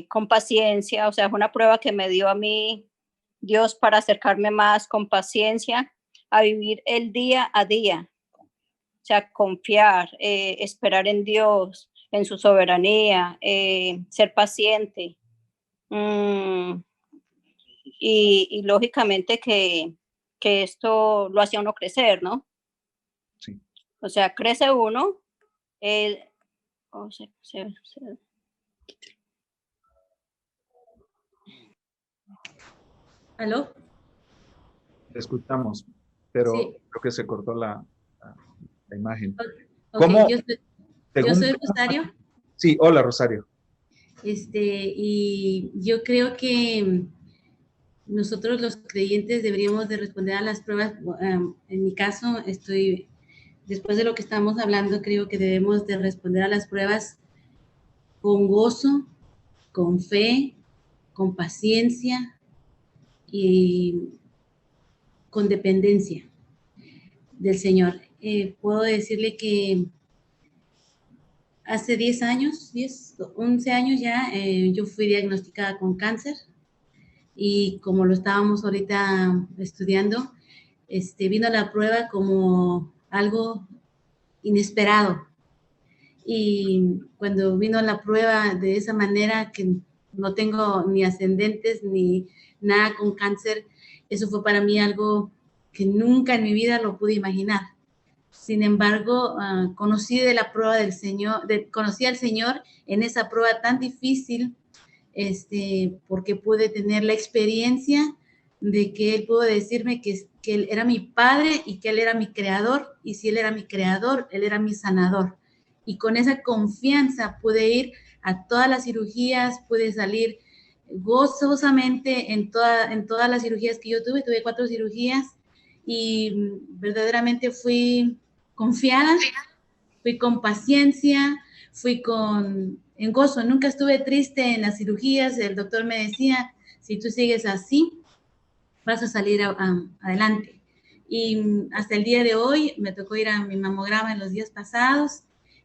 con paciencia, o sea, fue una prueba que me dio a mí Dios para acercarme más con paciencia a vivir el día a día, o sea, confiar, esperar en Dios, en su soberanía, ser paciente. Y lógicamente que esto lo hacía uno crecer, ¿no? Sí. O sea, crece uno. ¿Aló? Te escuchamos, pero Sí. creo que se cortó la imagen. Okay, ¿Cómo? Yo soy Rosario. Sí, hola Rosario. Y yo creo que nosotros los creyentes deberíamos de responder a las pruebas. En mi caso, después de lo que estamos hablando, creo que debemos de responder a las pruebas con gozo, con fe, con paciencia y con dependencia del Señor. Puedo decirle que hace 11 años ya, yo fui diagnosticada con cáncer y como lo estábamos ahorita estudiando, vino la prueba como algo inesperado. Y cuando vino la prueba de esa manera, que no tengo ni ascendentes ni nada con cáncer, eso fue para mí algo que nunca en mi vida lo pude imaginar. Sin embargo, conocí de la prueba del Señor, conocí al Señor en esa prueba tan difícil, porque pude tener la experiencia de que Él pudo decirme que Él era mi Padre y que Él era mi creador, y si Él era mi creador, Él era mi sanador. Y con esa confianza pude ir a todas las cirugías, pude salir gozosamente en todas las cirugías que yo tuve 4 cirugías, y verdaderamente fui confiada, fui con paciencia, fui en gozo. Nunca estuve triste en las cirugías. El doctor me decía, si tú sigues así, vas a salir adelante. Y hasta el día de hoy me tocó ir a mi mamograma en los días pasados,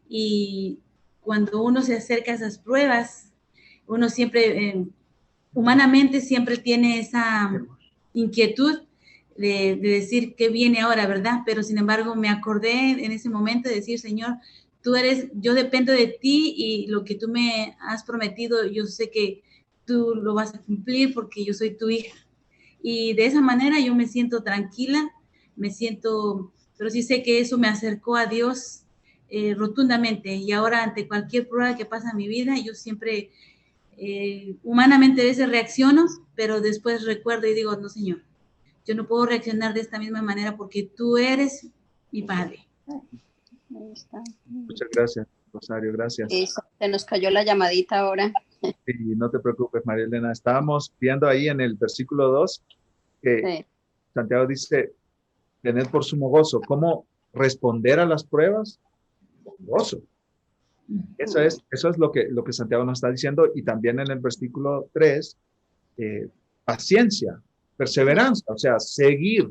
y cuando uno se acerca a esas pruebas, uno siempre, humanamente, siempre tiene esa inquietud de decir qué viene ahora, ¿verdad? Pero sin embargo me acordé en ese momento de decir, Señor, yo dependo de ti, y lo que tú me has prometido, yo sé que tú lo vas a cumplir porque yo soy tu hija. Y de esa manera yo me siento tranquila, pero sí sé que eso me acercó a Dios rotundamente. Y ahora, ante cualquier prueba que pasa en mi vida, yo siempre humanamente a veces reacciono, pero después recuerdo y digo, no, Señor, yo no puedo reaccionar de esta misma manera porque tú eres mi Padre. Muchas gracias, Rosario, gracias. Se nos cayó la llamadita ahora. Sí, no te preocupes, María Elena. Estábamos viendo ahí en el versículo 2 que sí. Santiago dice, tened por sumo gozo. ¿Cómo responder a las pruebas? Con gozo. Eso es lo que Santiago nos está diciendo. Y también en el versículo 3, paciencia, perseverancia, o sea, seguir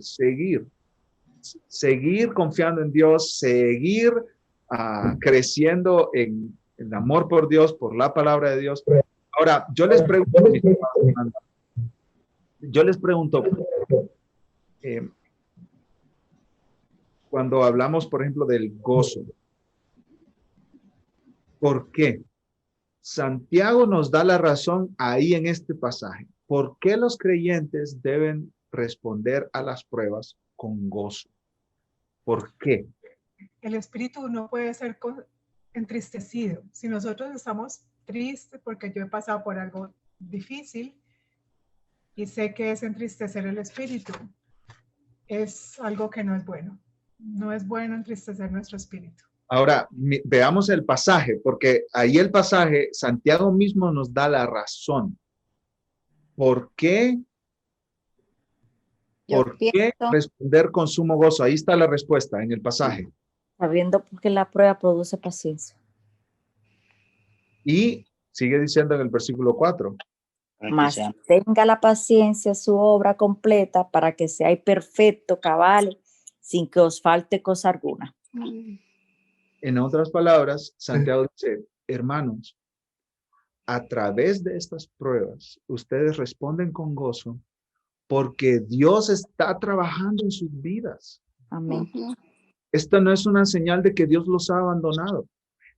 confiando en Dios, seguir creciendo en amor por Dios, por la palabra de Dios. Ahora, yo les pregunto, cuando hablamos, por ejemplo, del gozo, ¿por qué? Santiago nos da la razón ahí en este pasaje. ¿Por qué los creyentes deben responder a las pruebas con gozo? ¿Por qué? El espíritu no puede ser entristecido. Si nosotros estamos tristes porque yo he pasado por algo difícil y sé que es entristecer el espíritu, es algo que no es bueno. No es bueno entristecer nuestro espíritu. Ahora, veamos el pasaje, porque ahí el pasaje, Santiago mismo nos da la razón. ¿Por qué? ¿Por qué responder con sumo gozo? Ahí está la respuesta en el pasaje. Sabiendo que la prueba produce paciencia. Y sigue diciendo en el versículo 4. Mas tenga la paciencia su obra completa para que seáis perfecto, cabal, sin que os falte cosa alguna. En otras palabras, Santiago dice, hermanos, a través de estas pruebas, ustedes responden con gozo porque Dios está trabajando en sus vidas. Amén. Esta no es una señal de que Dios los ha abandonado.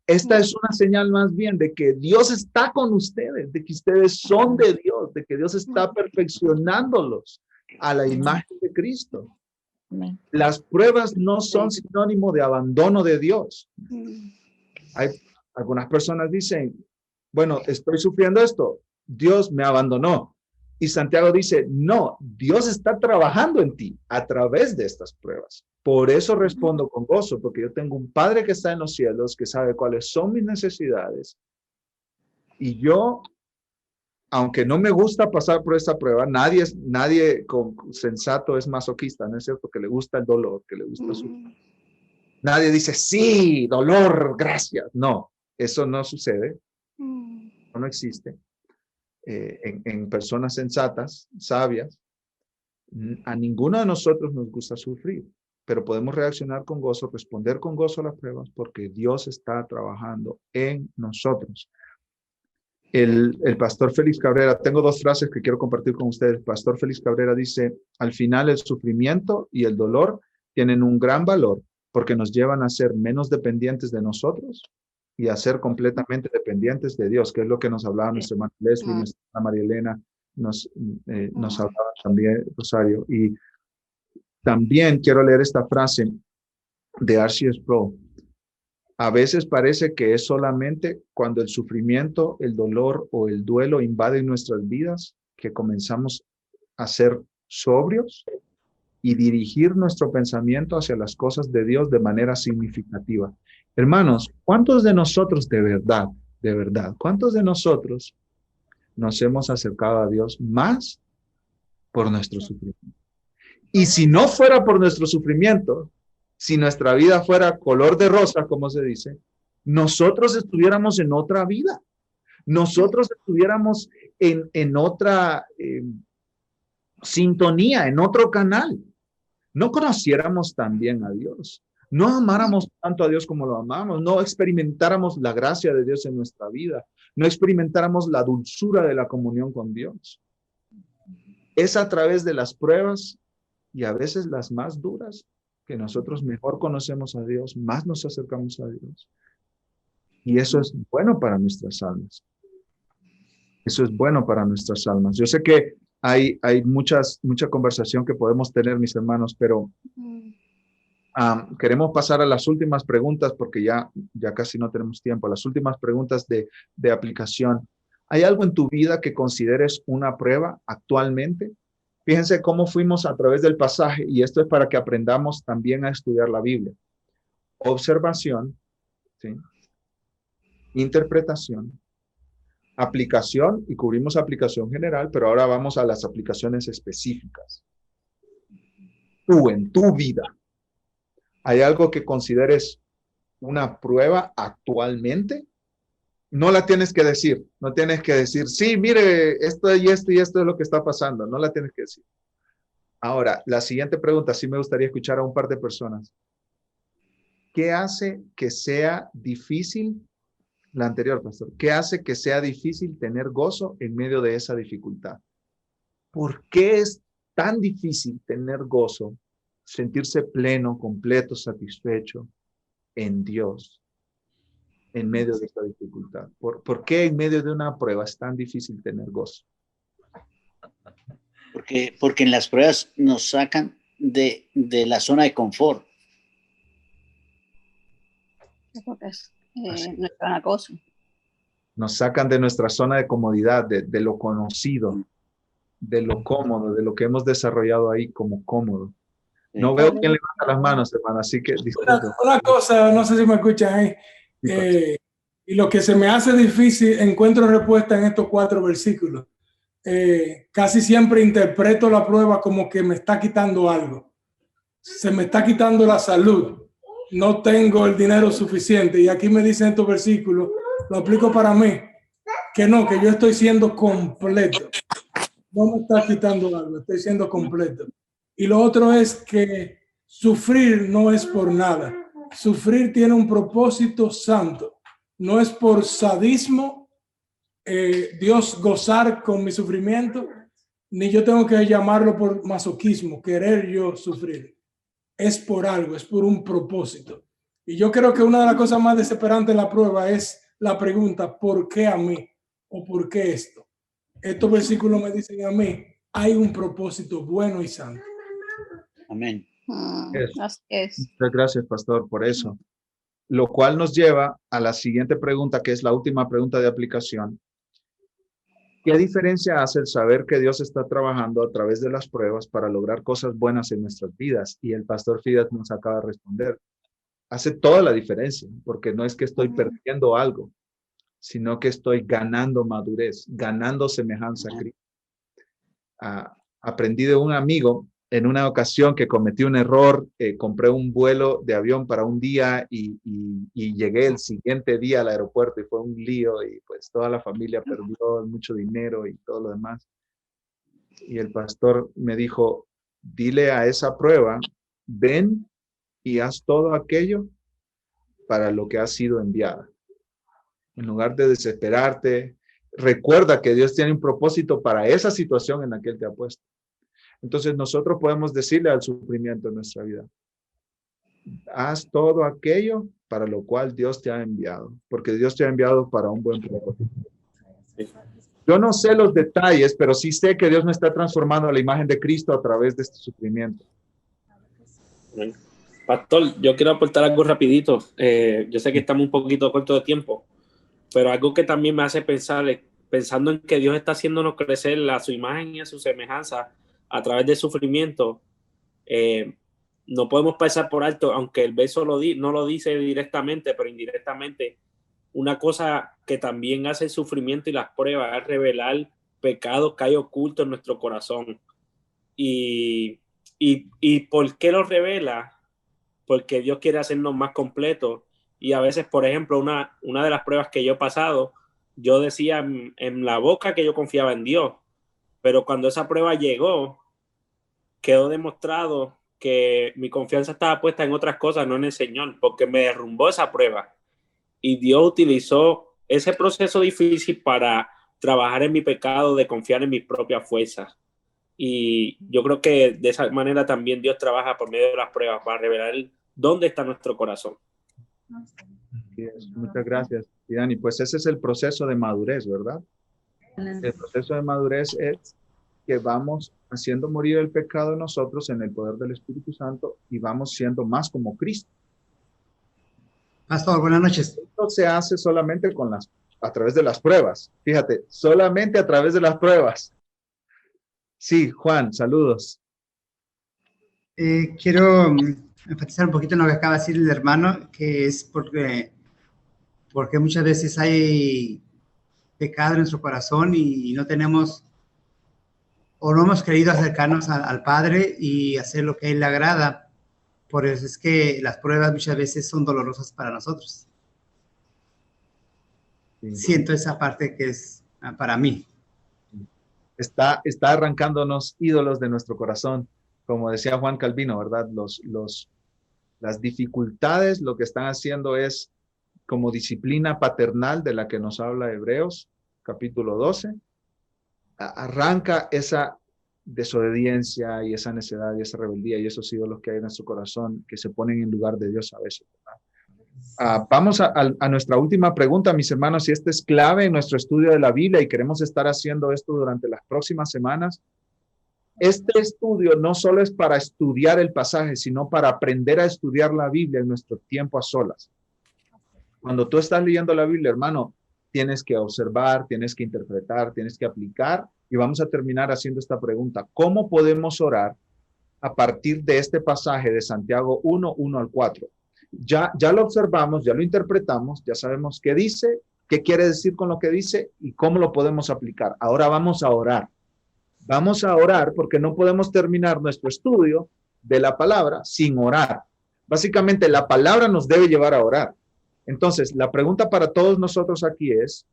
Esta es una señal más bien de que Dios está con ustedes, de que ustedes son de Dios, de que Dios está perfeccionándolos a la imagen de Cristo. Amén. Las pruebas no son sinónimo de abandono de Dios. Hay algunas personas dicen, bueno, estoy sufriendo esto, Dios me abandonó. Y Santiago dice, no, Dios está trabajando en ti a través de estas pruebas. Por eso respondo con gozo, porque yo tengo un Padre que está en los cielos, que sabe cuáles son mis necesidades. Y yo, aunque no me gusta pasar por esta prueba, nadie sensato es masoquista, ¿no es cierto? Que le gusta el dolor, que le gusta sufrir. Nadie dice, sí, dolor, gracias. No, eso no sucede. No existe. En personas sensatas, sabias, a ninguno de nosotros nos gusta sufrir, pero podemos reaccionar con gozo, responder con gozo a las pruebas, porque Dios está trabajando en nosotros. El pastor Félix Cabrera, tengo dos frases que quiero compartir con ustedes. El pastor Félix Cabrera dice, al final el sufrimiento y el dolor tienen un gran valor, porque nos llevan a ser menos dependientes de nosotros y a ser completamente dependientes de Dios, que es lo que nos hablaba nuestra hermana Leslie, nuestra hermana María Elena, nos hablaba también Rosario. Y también quiero leer esta frase de R.C. Sproul. A veces parece que es solamente cuando el sufrimiento, el dolor o el duelo invaden nuestras vidas que comenzamos a ser sobrios y dirigir nuestro pensamiento hacia las cosas de Dios de manera significativa. Hermanos, ¿cuántos de nosotros de verdad, cuántos de nosotros nos hemos acercado a Dios más por nuestro sufrimiento? Y si no fuera por nuestro sufrimiento, si nuestra vida fuera color de rosa, como se dice, nosotros estuviéramos en otra vida. Nosotros estuviéramos en otra sintonía, en otro canal. No conociéramos tan bien a Dios. No amáramos tanto a Dios como lo amamos. No experimentáramos la gracia de Dios en nuestra vida. No experimentáramos la dulzura de la comunión con Dios. Es a través de las pruebas y a veces las más duras que nosotros mejor conocemos a Dios, más nos acercamos a Dios. Y eso es bueno para nuestras almas. Eso es bueno para nuestras almas. Yo sé que hay mucha conversación que podemos tener, mis hermanos, pero queremos pasar a las últimas preguntas porque ya casi no tenemos tiempo. Las últimas preguntas de aplicación. ¿Hay algo en tu vida que consideres una prueba actualmente? Fíjense cómo fuimos a través del pasaje, y esto es para que aprendamos también a estudiar la Biblia. Observación, ¿sí? Interpretación, aplicación, y cubrimos aplicación general, pero ahora vamos a las aplicaciones específicas. Tú, en tu vida, ¿hay algo que consideres una prueba actualmente? No la tienes que decir, no tienes que decir, sí, mire, esto y esto y esto es lo que está pasando, no la tienes que decir. Ahora, la siguiente pregunta, sí me gustaría escuchar a un par de personas. ¿qué hace que sea difícil? La anterior, pastor. ¿Qué hace que sea difícil tener gozo en medio de esa dificultad? ¿Por qué es tan difícil tener gozo, sentirse pleno, completo, satisfecho en Dios en medio de esta dificultad? ¿Por qué en medio de una prueba es tan difícil tener gozo? Porque en las pruebas nos sacan de la zona de confort. Porque es nuestra gozo. Nos sacan de nuestra zona de comodidad, de lo conocido, de lo cómodo, de lo que hemos desarrollado ahí como cómodo. No veo quién levanta las manos, hermano, así que una cosa, no sé si me escuchan ahí. Y lo que se me hace difícil, encuentro respuesta en estos 4 versículos. Casi siempre interpreto la prueba como que me está quitando algo. Se me está quitando la salud. No tengo el dinero suficiente. Y aquí me dicen estos versículos, lo aplico para mí, que no, que yo estoy siendo completo. No me está quitando algo, estoy siendo completo. Y lo otro es que sufrir no es por nada. Sufrir tiene un propósito santo. No es por sadismo, Dios gozar con mi sufrimiento, ni yo tengo que llamarlo por masoquismo, querer yo sufrir. Es por algo, es por un propósito. Y yo creo que una de las cosas más desesperantes en la prueba es la pregunta, ¿por qué a mí? ¿O por qué esto? Estos versículos me dicen a mí, hay un propósito bueno y santo. Amén. Muchas gracias, pastor, por eso. Lo cual nos lleva a la siguiente pregunta, que es la última pregunta de aplicación. ¿Qué diferencia hace el saber que Dios está trabajando a través de las pruebas para lograr cosas buenas en nuestras vidas? Y el pastor Fidas nos acaba de responder. Hace toda la diferencia, porque no es que estoy perdiendo algo, sino que estoy ganando madurez, ganando semejanza a Cristo. Aprendí de un amigo en una ocasión que cometí un error, compré un vuelo de avión para un día y llegué el siguiente día al aeropuerto y fue un lío y pues toda la familia perdió mucho dinero y todo lo demás. Y el pastor me dijo, dile a esa prueba, ven y haz todo aquello para lo que has sido enviada. En lugar de desesperarte, recuerda que Dios tiene un propósito para esa situación en la que Él te ha puesto. Entonces nosotros podemos decirle al sufrimiento en nuestra vida, haz todo aquello para lo cual Dios te ha enviado, porque Dios te ha enviado para un buen propósito. Yo no sé los detalles, pero sí sé que Dios me está transformando a la imagen de Cristo a través de este sufrimiento. Pastor, yo quiero aportar algo rapidito. Yo sé que estamos un poquito corto de tiempo, pero algo que también me hace pensar, pensando en que Dios está haciéndonos crecer a su imagen y a su semejanza a través del sufrimiento, no podemos pasar por alto, aunque el verso no lo dice directamente, pero indirectamente, una cosa que también hace el sufrimiento y las pruebas es revelar pecados que hay ocultos en nuestro corazón. ¿Y por qué lo revela? Porque Dios quiere hacernos más completos. Y a veces, por ejemplo, una de las pruebas que yo he pasado, yo decía en la boca que yo confiaba en Dios, pero cuando esa prueba llegó, quedó demostrado que mi confianza estaba puesta en otras cosas, no en el Señor, porque me derrumbó esa prueba. Y Dios utilizó ese proceso difícil para trabajar en mi pecado, de confiar en mis propias fuerzas. Y yo creo que de esa manera también Dios trabaja por medio de las pruebas para revelar dónde está nuestro corazón. Muchas gracias, Dani. Pues ese es el proceso de madurez, ¿verdad? El proceso de madurez es que vamos haciendo morir el pecado en nosotros en el poder del Espíritu Santo y vamos siendo más como Cristo. Pastor, buenas noches. Esto se hace solamente a través de las pruebas. Fíjate, solamente a través de las pruebas. Sí, Juan, saludos. Quiero enfatizar un poquito en lo que acaba de decir el hermano, que es porque muchas veces hay pecado en nuestro corazón y no tenemos o no hemos querido acercarnos al Padre y hacer lo que a Él le agrada. Por eso es que las pruebas muchas veces son dolorosas para nosotros. Sí. Siento esa parte que es para mí. Está arrancándonos ídolos de nuestro corazón, como decía Juan Calvino, ¿verdad? Los Las dificultades lo que están haciendo es como disciplina paternal de la que nos habla Hebreos, capítulo 12. Arranca esa desobediencia y esa necedad y esa rebeldía y esos ídolos que hay en su corazón que se ponen en lugar de Dios a veces, ¿verdad? Vamos a nuestra última pregunta, mis hermanos, y esta es clave en nuestro estudio de la Biblia y queremos estar haciendo esto durante las próximas semanas. Este estudio no solo es para estudiar el pasaje, sino para aprender a estudiar la Biblia en nuestro tiempo a solas. Cuando tú estás leyendo la Biblia, hermano, tienes que observar, tienes que interpretar, tienes que aplicar, y vamos a terminar haciendo esta pregunta. ¿Cómo podemos orar a partir de este pasaje de Santiago 1, 1 al 4? Ya lo observamos, ya lo interpretamos, ya sabemos qué dice, qué quiere decir con lo que dice y cómo lo podemos aplicar. Ahora vamos a orar. Vamos a orar porque no podemos terminar nuestro estudio de la palabra sin orar. Básicamente, la palabra nos debe llevar a orar. Entonces, la pregunta para todos nosotros aquí es,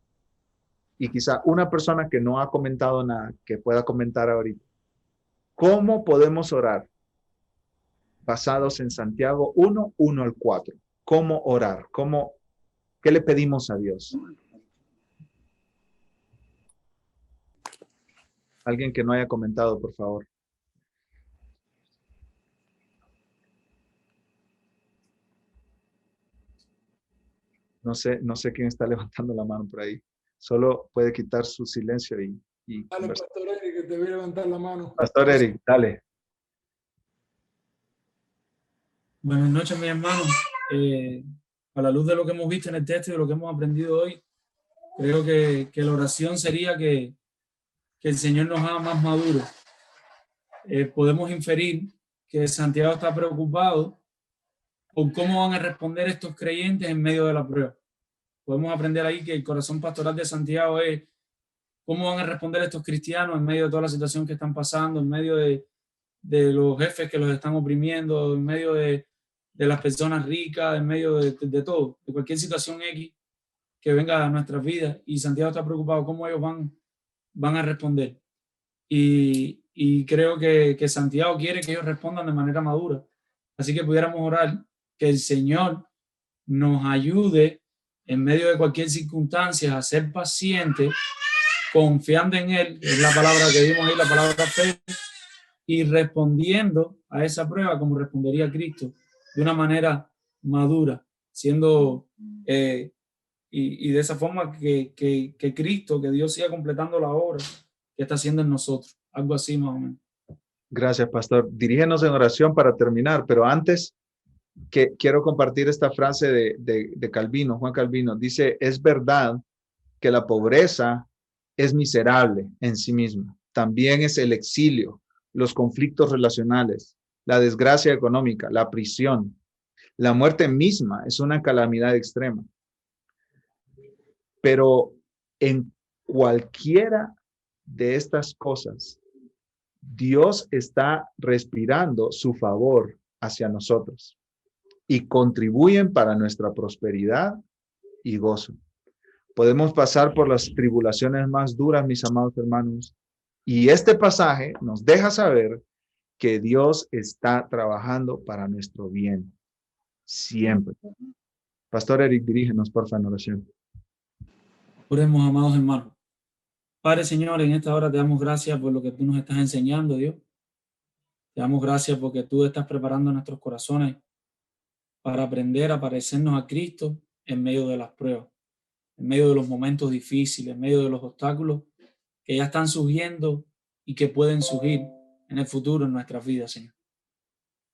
y quizá una persona que no ha comentado nada, que pueda comentar ahorita, ¿cómo podemos orar? Basados en Santiago 1, 1 al 4. ¿Cómo orar? ¿Qué le pedimos a Dios? Alguien que no haya comentado, por favor. No sé quién está levantando la mano por ahí. Solo puede quitar su silencio y dale, conversar. Pastor Eric, que te voy a levantar la mano. Pastor Eric, dale. Buenas noches, mi hermano. A la luz de lo que hemos visto en el texto y de lo que hemos aprendido hoy, creo que la oración sería que el Señor nos haga más maduros. Podemos inferir que Santiago está preocupado por cómo van a responder estos creyentes en medio de la prueba. Podemos aprender ahí que el corazón pastoral de Santiago es cómo van a responder estos cristianos en medio de toda la situación que están pasando, en medio de los jefes que los están oprimiendo, en medio de las personas ricas, en medio de todo, de cualquier situación X que venga a nuestras vidas. Y Santiago está preocupado cómo ellos van a responder. Y creo que Santiago quiere que ellos respondan de manera madura. Así que pudiéramos orar que el Señor nos ayude en medio de cualquier circunstancia a ser pacientes, confiando en Él, es la palabra que vimos ahí, la palabra fe, y respondiendo a esa prueba como respondería Cristo, de una manera madura, siendo y de esa forma que Cristo, que Dios siga completando la obra que está haciendo en nosotros, algo así más o menos. Gracias, pastor. Dirígenos en oración para terminar, pero antes que quiero compartir esta frase de Calvino, Juan Calvino. Dice, es verdad que la pobreza es miserable en sí misma. También es el exilio, los conflictos relacionales, la desgracia económica, la prisión. La muerte misma es una calamidad extrema. Pero en cualquiera de estas cosas, Dios está respirando su favor hacia nosotros y contribuyen para nuestra prosperidad y gozo. Podemos pasar por las tribulaciones más duras, mis amados hermanos, y este pasaje nos deja saber que Dios está trabajando para nuestro bien, siempre. Pastor Eric, dirígenos, por favor, en oración. Oremos, amados hermanos. Padre, Señor, en esta hora te damos gracias por lo que tú nos estás enseñando, Dios. Te damos gracias porque tú estás preparando nuestros corazones para aprender a parecernos a Cristo en medio de las pruebas, en medio de los momentos difíciles, en medio de los obstáculos que ya están surgiendo y que pueden surgir en el futuro en nuestras vidas, Señor.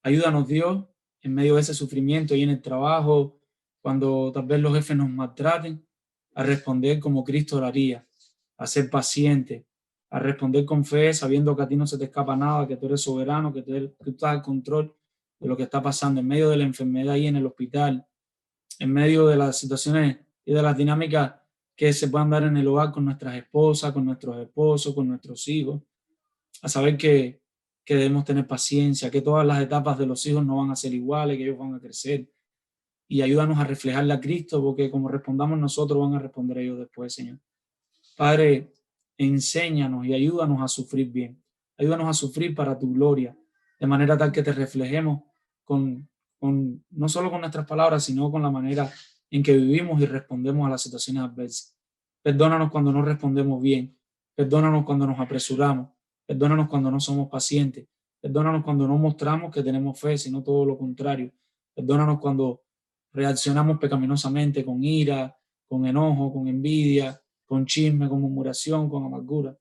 Ayúdanos, Dios, en medio de ese sufrimiento y en el trabajo, cuando tal vez los jefes nos maltraten, a responder como Cristo lo haría, a ser paciente, a responder con fe, sabiendo que a ti no se te escapa nada, que tú eres soberano, que tú estás al control de lo que está pasando en medio de la enfermedad y en el hospital, en medio de las situaciones y de las dinámicas que se puedan dar en el hogar con nuestras esposas, con nuestros esposos, con nuestros hijos, a saber que debemos tener paciencia, que todas las etapas de los hijos no van a ser iguales, que ellos van a crecer, y ayúdanos a reflejarle a Cristo, porque como respondamos nosotros, van a responder ellos después, Señor. Padre, enséñanos y ayúdanos a sufrir bien. Ayúdanos a sufrir para tu gloria, de manera tal que te reflejemos con no solo con nuestras palabras, sino con la manera en que vivimos y respondemos a las situaciones adversas. Perdónanos cuando no respondemos bien. Perdónanos cuando nos apresuramos. Perdónanos cuando no somos pacientes. Perdónanos cuando no mostramos que tenemos fe, sino todo lo contrario. Perdónanos cuando reaccionamos pecaminosamente con ira, con enojo, con envidia, con chisme, con murmuración, con amargura.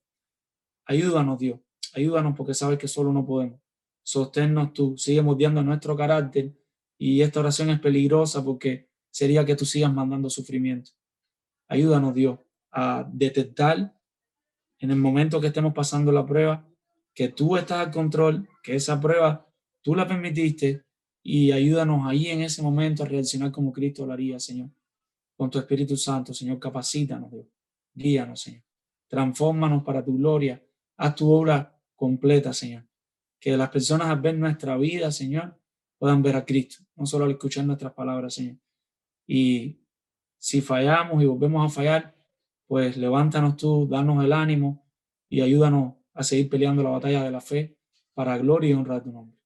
Ayúdanos, Dios. Ayúdanos porque sabes que solo no podemos. Sosténnos tú. Sigue moldeando nuestro carácter. Y esta oración es peligrosa porque sería que tú sigas mandando sufrimiento. Ayúdanos, Dios, a detectar en el momento que estemos pasando la prueba que tú estás al control, que esa prueba tú la permitiste, y ayúdanos ahí en ese momento a reaccionar como Cristo lo haría, Señor. Con tu Espíritu Santo, Señor, capacítanos, Dios. Guíanos, Señor. Transfórmanos para tu gloria. Haz tu obra completa, Señor. Que las personas al ver nuestra vida, Señor, puedan ver a Cristo, no solo al escuchar nuestras palabras, Señor. Y si fallamos y volvemos a fallar, pues levántanos tú, danos el ánimo y ayúdanos a seguir peleando la batalla de la fe para gloria y honrar tu nombre.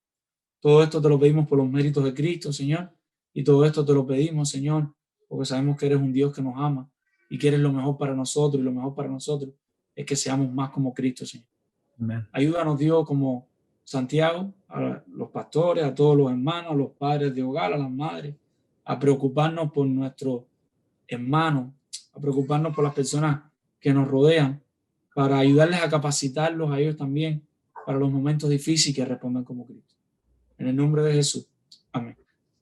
Todo esto te lo pedimos por los méritos de Cristo, Señor, y todo esto te lo pedimos, Señor, porque sabemos que eres un Dios que nos ama y que eres lo mejor para nosotros, y lo mejor para nosotros es que seamos más como Cristo, Señor. Amén. Ayúdanos, Dios, como Santiago, a los pastores, a todos los hermanos, a los padres de hogar, a las madres, a preocuparnos por nuestros hermanos, a preocuparnos por las personas que nos rodean, para ayudarles a capacitarlos a ellos también para los momentos difíciles que respondan como Cristo. En el nombre de Jesús. Amén.